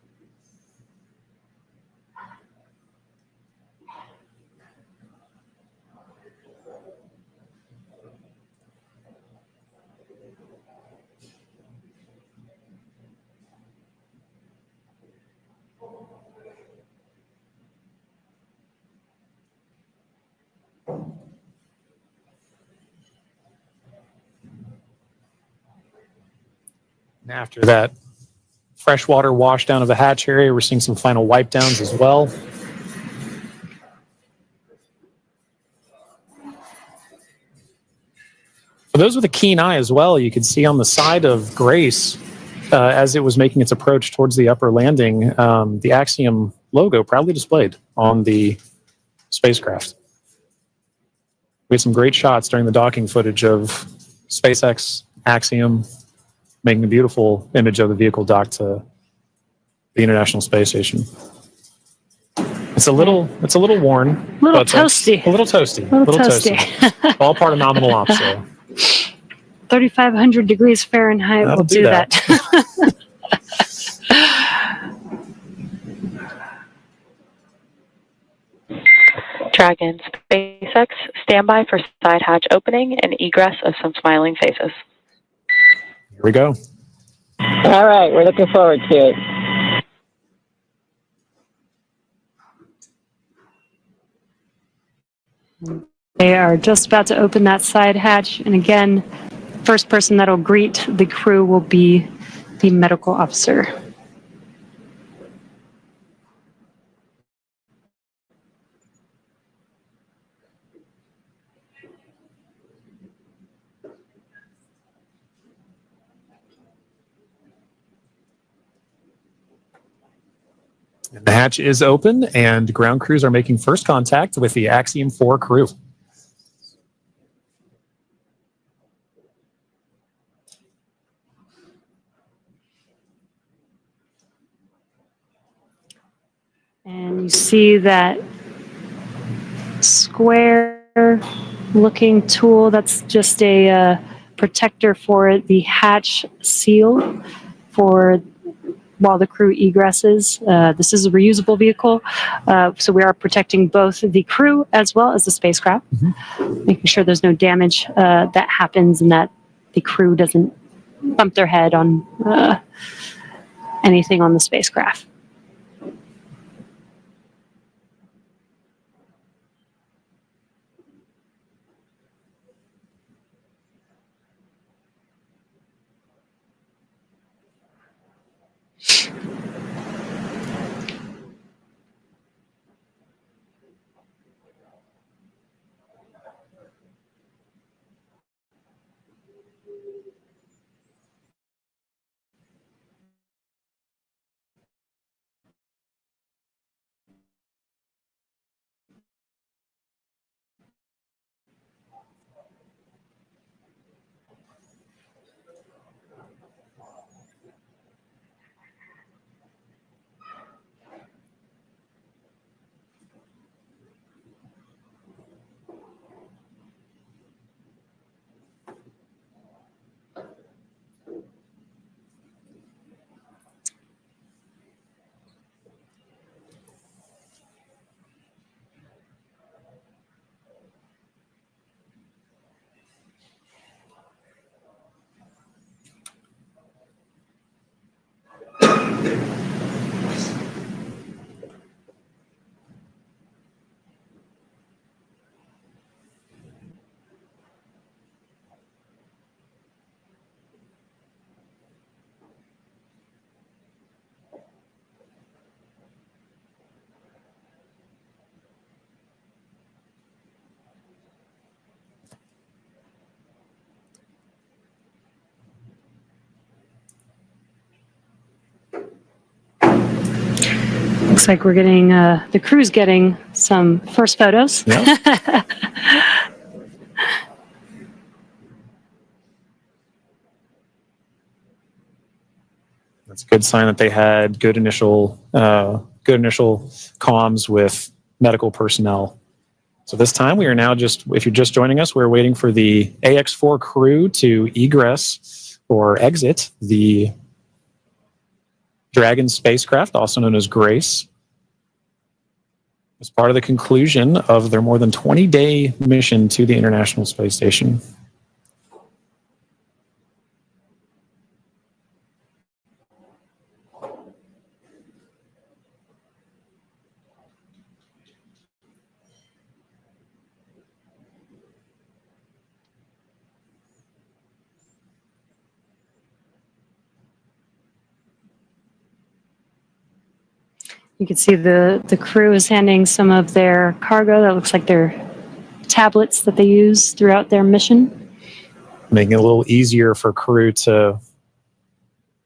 And after that freshwater washdown of the hatch area, we're seeing some final wipe downs as well. For those with a keen eye as well, you can see on the side of Grace, as it was making its approach towards the upper landing, the Axiom logo proudly displayed on the spacecraft. We had some great shots during the docking footage of SpaceX, Axiom, making a beautiful image of the vehicle docked to the International Space Station. It's a little worn. A little toasty. A little toasty. A little toasty. All part of nominal ops, though. 3,500 degrees Fahrenheit will do that. Dragon, SpaceX, standby for side hatch opening and egress of some smiling faces. Here we go. All right, we're looking forward to it. They are just about to open that side hatch. And again, first person that'll greet the crew will be the medical officer. And the hatch is open, and ground crews are making first contact with the Axiom 4 crew. And you see that square looking tool, that's just a protector for the hatch seal for while the crew egresses. This is a reusable vehicle, so we are protecting both the crew as well as the spacecraft, making sure there's no damage that happens and that the crew doesn't bump their head on anything on the spacecraft. Looks like we're getting, the crew's getting some first photos. Yeah. That's a good sign that they had good initial comms with medical personnel. So this time we are now if you're just joining us, we're waiting for the AX-4 crew to egress or exit the Dragon spacecraft, also known as Grace, as part of the conclusion of their more than 20-day mission to the International Space Station. You can see the crew is handing some of their cargo. That looks like their tablets that they use throughout their mission. Making it a little easier for crew to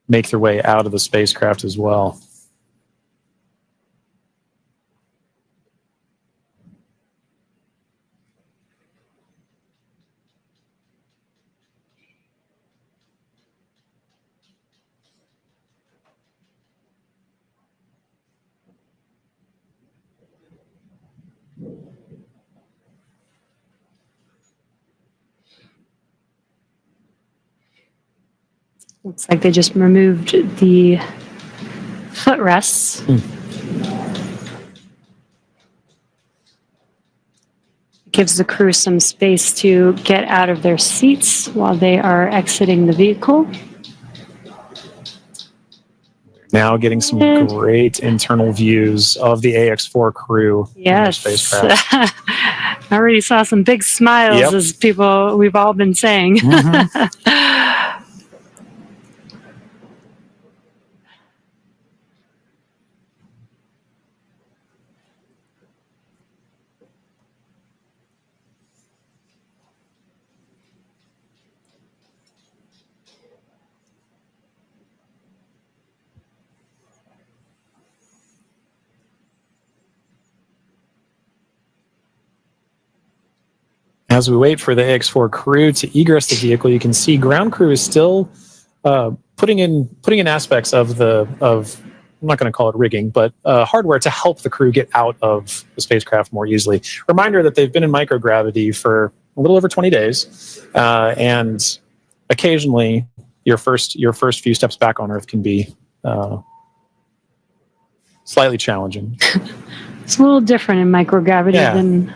make their way out of the spacecraft as well. Looks like they just removed the footrests. Gives the crew some space to get out of their seats while they are exiting the vehicle. Now getting some great internal views of the AX-4 crew. Yes. In their spacecraft. I already saw some big smiles as people we've all been saying. As we wait for the AX-4 crew to egress the vehicle, you can see ground crew is still putting in aspects of I'm not going to call it rigging, but hardware to help the crew get out of the spacecraft more easily. Reminder that they've been in microgravity for a little over 20 days, and occasionally your first few steps back on Earth can be slightly challenging. It's a little different in microgravity than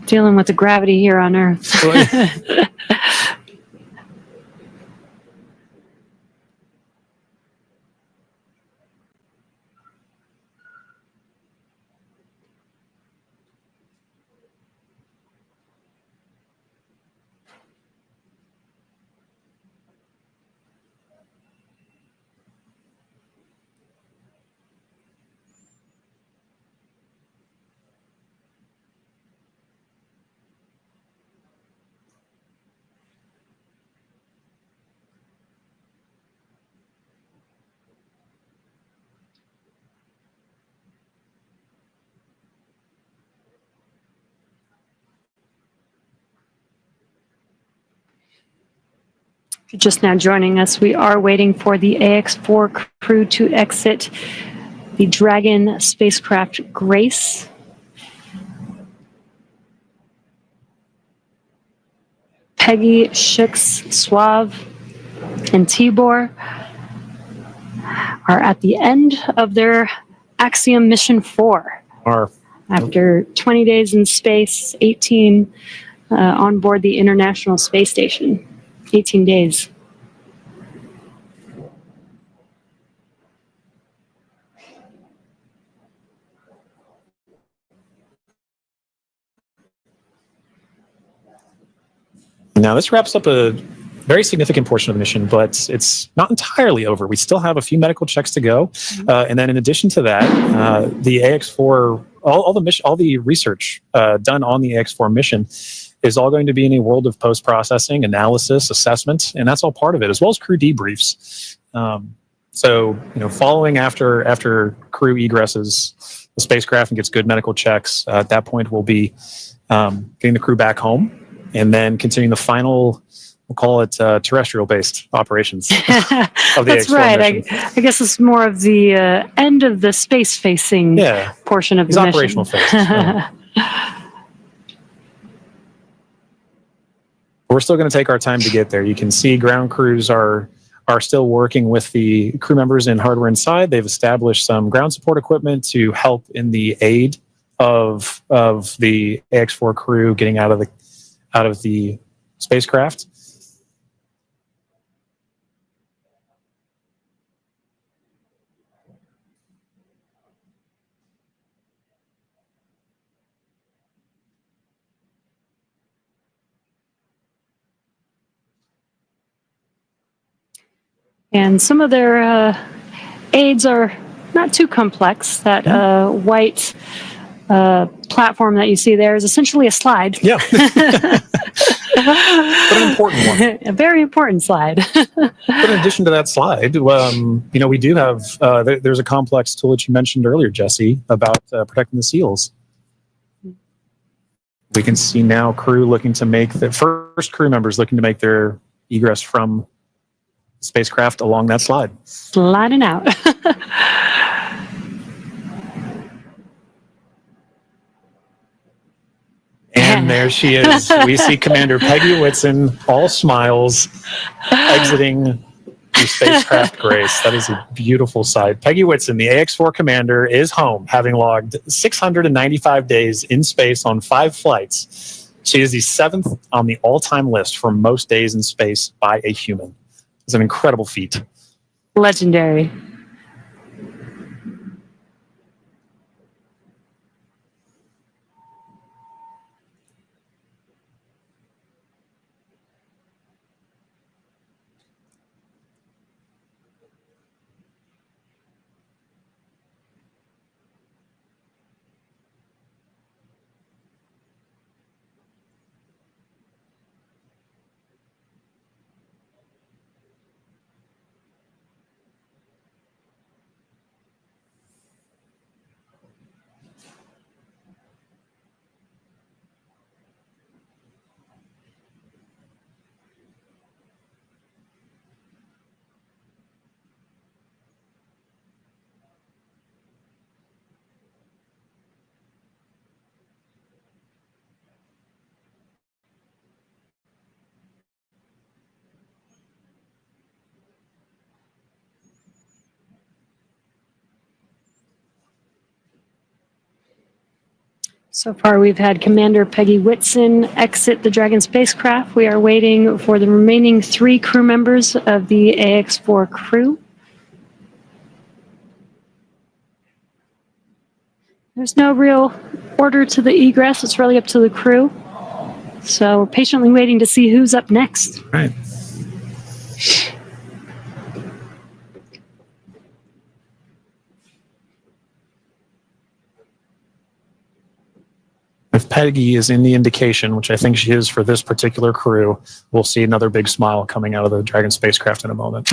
dealing with the gravity here on Earth. If you're just now joining us, we are waiting for the AX-4 crew to exit the Dragon spacecraft Grace. Peggy, Shix, Suave, and Tibor are at the end of their Axiom Mission-4. After 20 days in space, 18 on board the International Space Station. 18 days. Now, this wraps up a very significant portion of the mission, but it's not entirely over. We still have a few medical checks to go. And then in addition to that, the AX-4, all the research done on the AX-4 mission is all going to be in a world of post-processing, analysis, assessment, and that's all part of it, as well as crew debriefs. So, following after crew egresses the spacecraft and gets good medical checks, at that point we'll be getting the crew back home and then continuing the final, we'll call it terrestrial-based operations of the That's AX4 right. mission. I guess it's more of the end of the space-facing portion of the mission. Operational phases. We're still going to take our time to get there. You can see ground crews are still working with the crew members and hardware inside. They've established some ground support equipment to help in the aid of the AX4 crew getting out of the spacecraft. And some of their aids are not too complex. That white platform that you see there is essentially a slide. Yeah. But an important one. A very important slide. But in addition to that slide, we do have, there's a complex tool that you mentioned earlier, Jesse, about protecting the seals. We can see now crew looking to make the first crew members looking to make their egress from spacecraft along that slide. Sliding out. And there she is. We see Commander Peggy Whitson, all smiles, exiting the spacecraft Grace. That is a beautiful sight. Peggy Whitson, the AX4 commander, is home, having logged 695 days in space on 5 flights. She is the 7th on the all-time list for most days in space by a human. It's an incredible feat. Legendary. So far, we've had Commander Peggy Whitson exit the Dragon spacecraft. We are waiting for the remaining 3 crew members of the AX4 crew. There's no real order to the egress. It's really up to the crew. So we're patiently waiting to see who's up next. Right. If Peggy is in the indication, which I think she is for this particular crew, we'll see another big smile coming out of the Dragon spacecraft in a moment.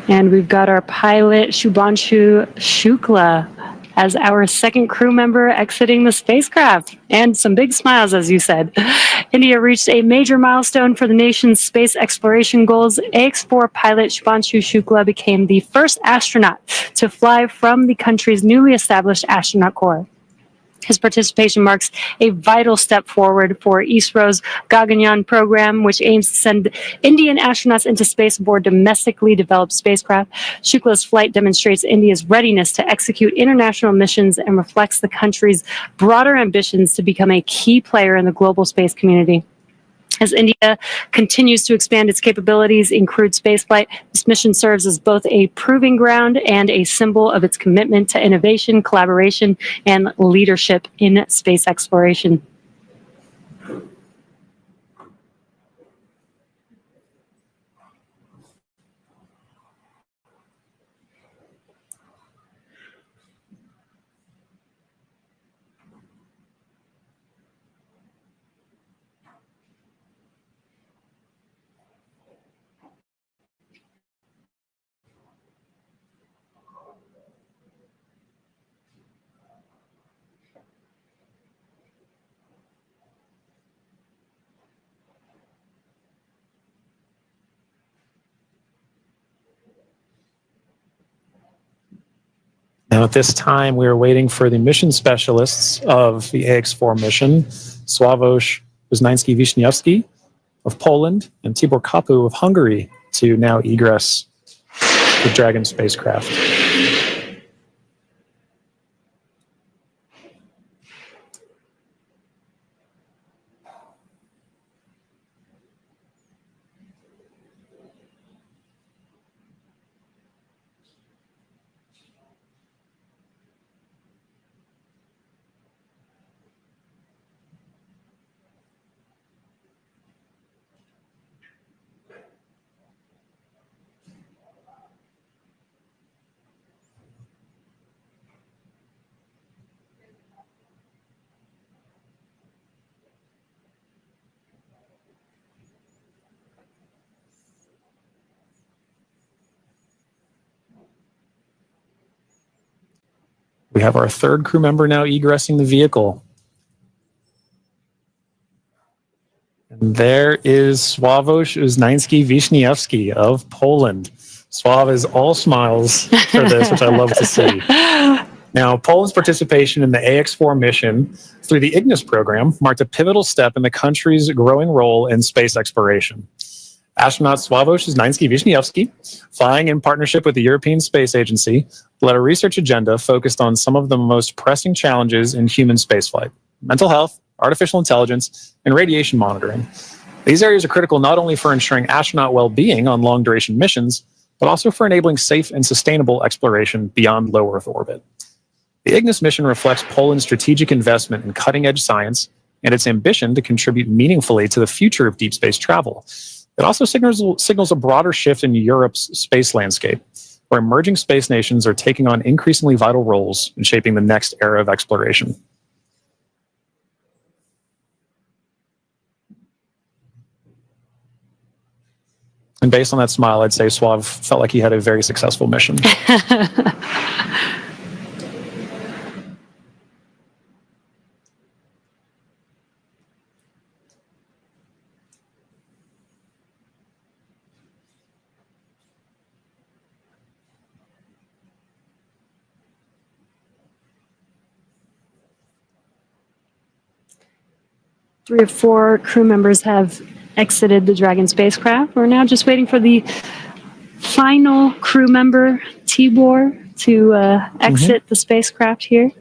And we've got our pilot, Shubhanshu Shukla, as our second crew member exiting the spacecraft. And some big smiles, as you said. India reached a major milestone for the nation's space exploration goals. AX4 pilot Shubhanshu Shukla became the first astronaut to fly from the country's newly established astronaut corps. His participation marks a vital step forward for ISRO's Gaganyaan program, which aims to send Indian astronauts into space aboard domestically developed spacecraft. Shukla's flight demonstrates India's readiness to execute international missions and reflects the country's broader ambitions to become a key player in the global space community. As India continues to expand its capabilities in crewed spaceflight, this mission serves as both a proving ground and a symbol of its commitment to innovation, collaboration, and leadership in space exploration. Now, at this time, we are waiting for the mission specialists of the AX-4 mission, Sławomir Uznański-Wiśniewski of Poland and Tibor Kapu of Hungary, to now egress the Dragon spacecraft. We have our third crew member now egressing the vehicle. And there is Sławomir Uznański-Wiśniewski of Poland. Sław is all smiles for this, which I love to see. Now, Poland's participation in the AX-4 mission through the Ignis program marked a pivotal step in the country's growing role in space exploration. Astronaut Sławomir Uznański-Wiśniewski, flying in partnership with the European Space Agency, led a research agenda focused on some of the most pressing challenges in human spaceflight: mental health, artificial intelligence, and radiation monitoring. These areas are critical not only for ensuring astronaut well-being on long-duration missions, but also for enabling safe and sustainable exploration beyond low Earth orbit. The Ignis mission reflects Poland's strategic investment in cutting-edge science and its ambition to contribute meaningfully to the future of deep space travel. It also signals a broader shift in Europe's space landscape, where emerging space nations are taking on increasingly vital roles in shaping the next era of exploration. And based on that smile, I'd say Sław felt like he had a very successful mission. 3 of 4 crew members have exited the Dragon spacecraft. We're now just waiting for the final crew member, Tibor, to exit the spacecraft here.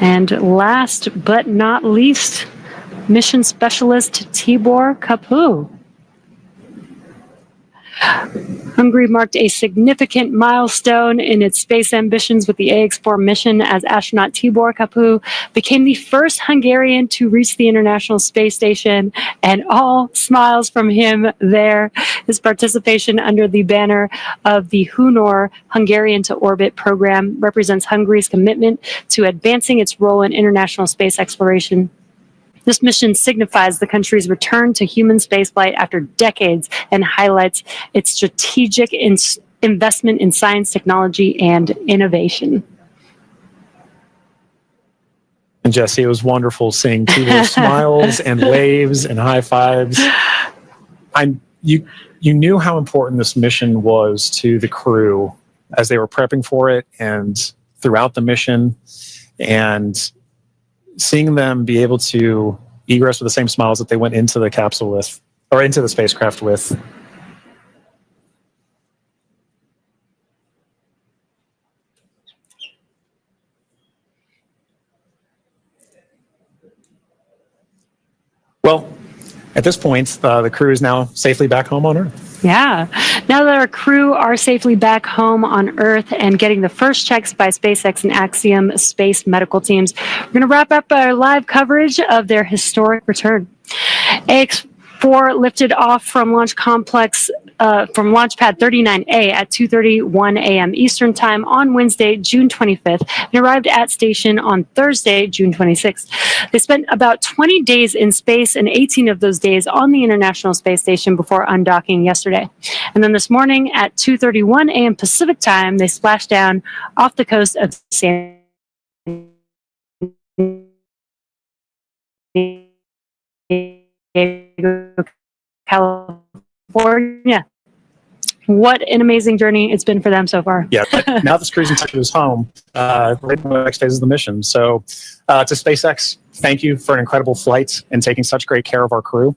And last but not least, mission specialist Tibor Kapu. Hungary marked a significant milestone in its space ambitions with the AX-4 mission, as astronaut Tibor Kapu became the first Hungarian to reach the International Space Station, and all smiles from him there. His participation under the banner of the Hunor Hungarian to Orbit program represents Hungary's commitment to advancing its role in international space exploration. This mission signifies the country's return to human spaceflight after decades and highlights its strategic investment in science, technology, and innovation. And Jesse, it was wonderful seeing Tibor's smiles and waves and high fives. You knew how important this mission was to the crew as they were prepping for it and throughout the mission, and seeing them be able to egress with the same smiles that they went into the capsule with, or into the spacecraft with. Well, at this point, the crew is now safely back home on Earth. Yeah. Now that our crew are safely back home on Earth and getting the first checks by SpaceX and Axiom space medical teams, we're going to wrap up our live coverage of their historic return. AX-4 lifted off from Launch Complex from Launch Pad 39A at 2:31 a.m. Eastern Time on Wednesday, June 25th, and arrived at station on Thursday, June 26th. They spent about 20 days in space and 18 of those days on the International Space Station before undocking yesterday. And then this morning at 2:31 a.m. Pacific Time, they splashed down off the coast of San Diego, California. What an amazing journey it's been for them so far. Yeah, now this crew's in touch with his home, right in the next phase of the mission. So to SpaceX, thank you for an incredible flight and taking such great care of our crew.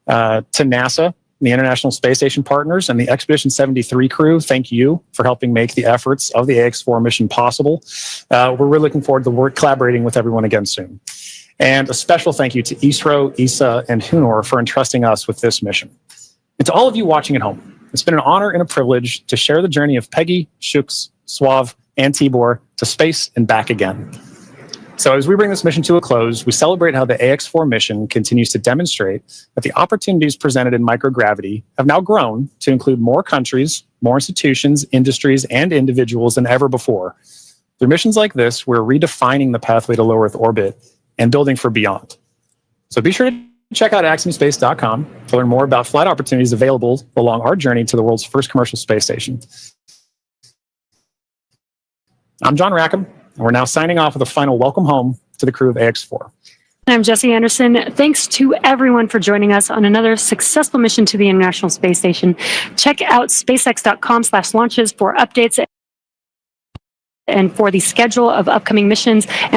To NASA, the International Space Station partners, and the Expedition 73 crew, thank you for helping make the efforts of the AX-4 mission possible. We're really looking forward to collaborating with everyone again soon. And a special thank you to ISRO, ESA, and HUNOR for entrusting us with this mission. And to all of you watching at home, it's been an honor and a privilege to share the journey of Peggy, Shooks, Suav, and Tibor to space and back again. So as we bring this mission to a close, we celebrate how the AX-4 mission continues to demonstrate that the opportunities presented in microgravity have now grown to include more countries, more institutions, industries, and individuals than ever before. Through missions like this, we're redefining the pathway to low Earth orbit and building for beyond. So be sure to check out axiomspace.com to learn more about flight opportunities available along our journey to the world's first commercial space station. I'm John Rackham, and we're now signing off with a final welcome home to the crew of AX-4. I'm Jesse Anderson. Thanks to everyone for joining us on another successful mission to the International Space Station. Check out spacex.com/launches for updates and for the schedule of upcoming missions. And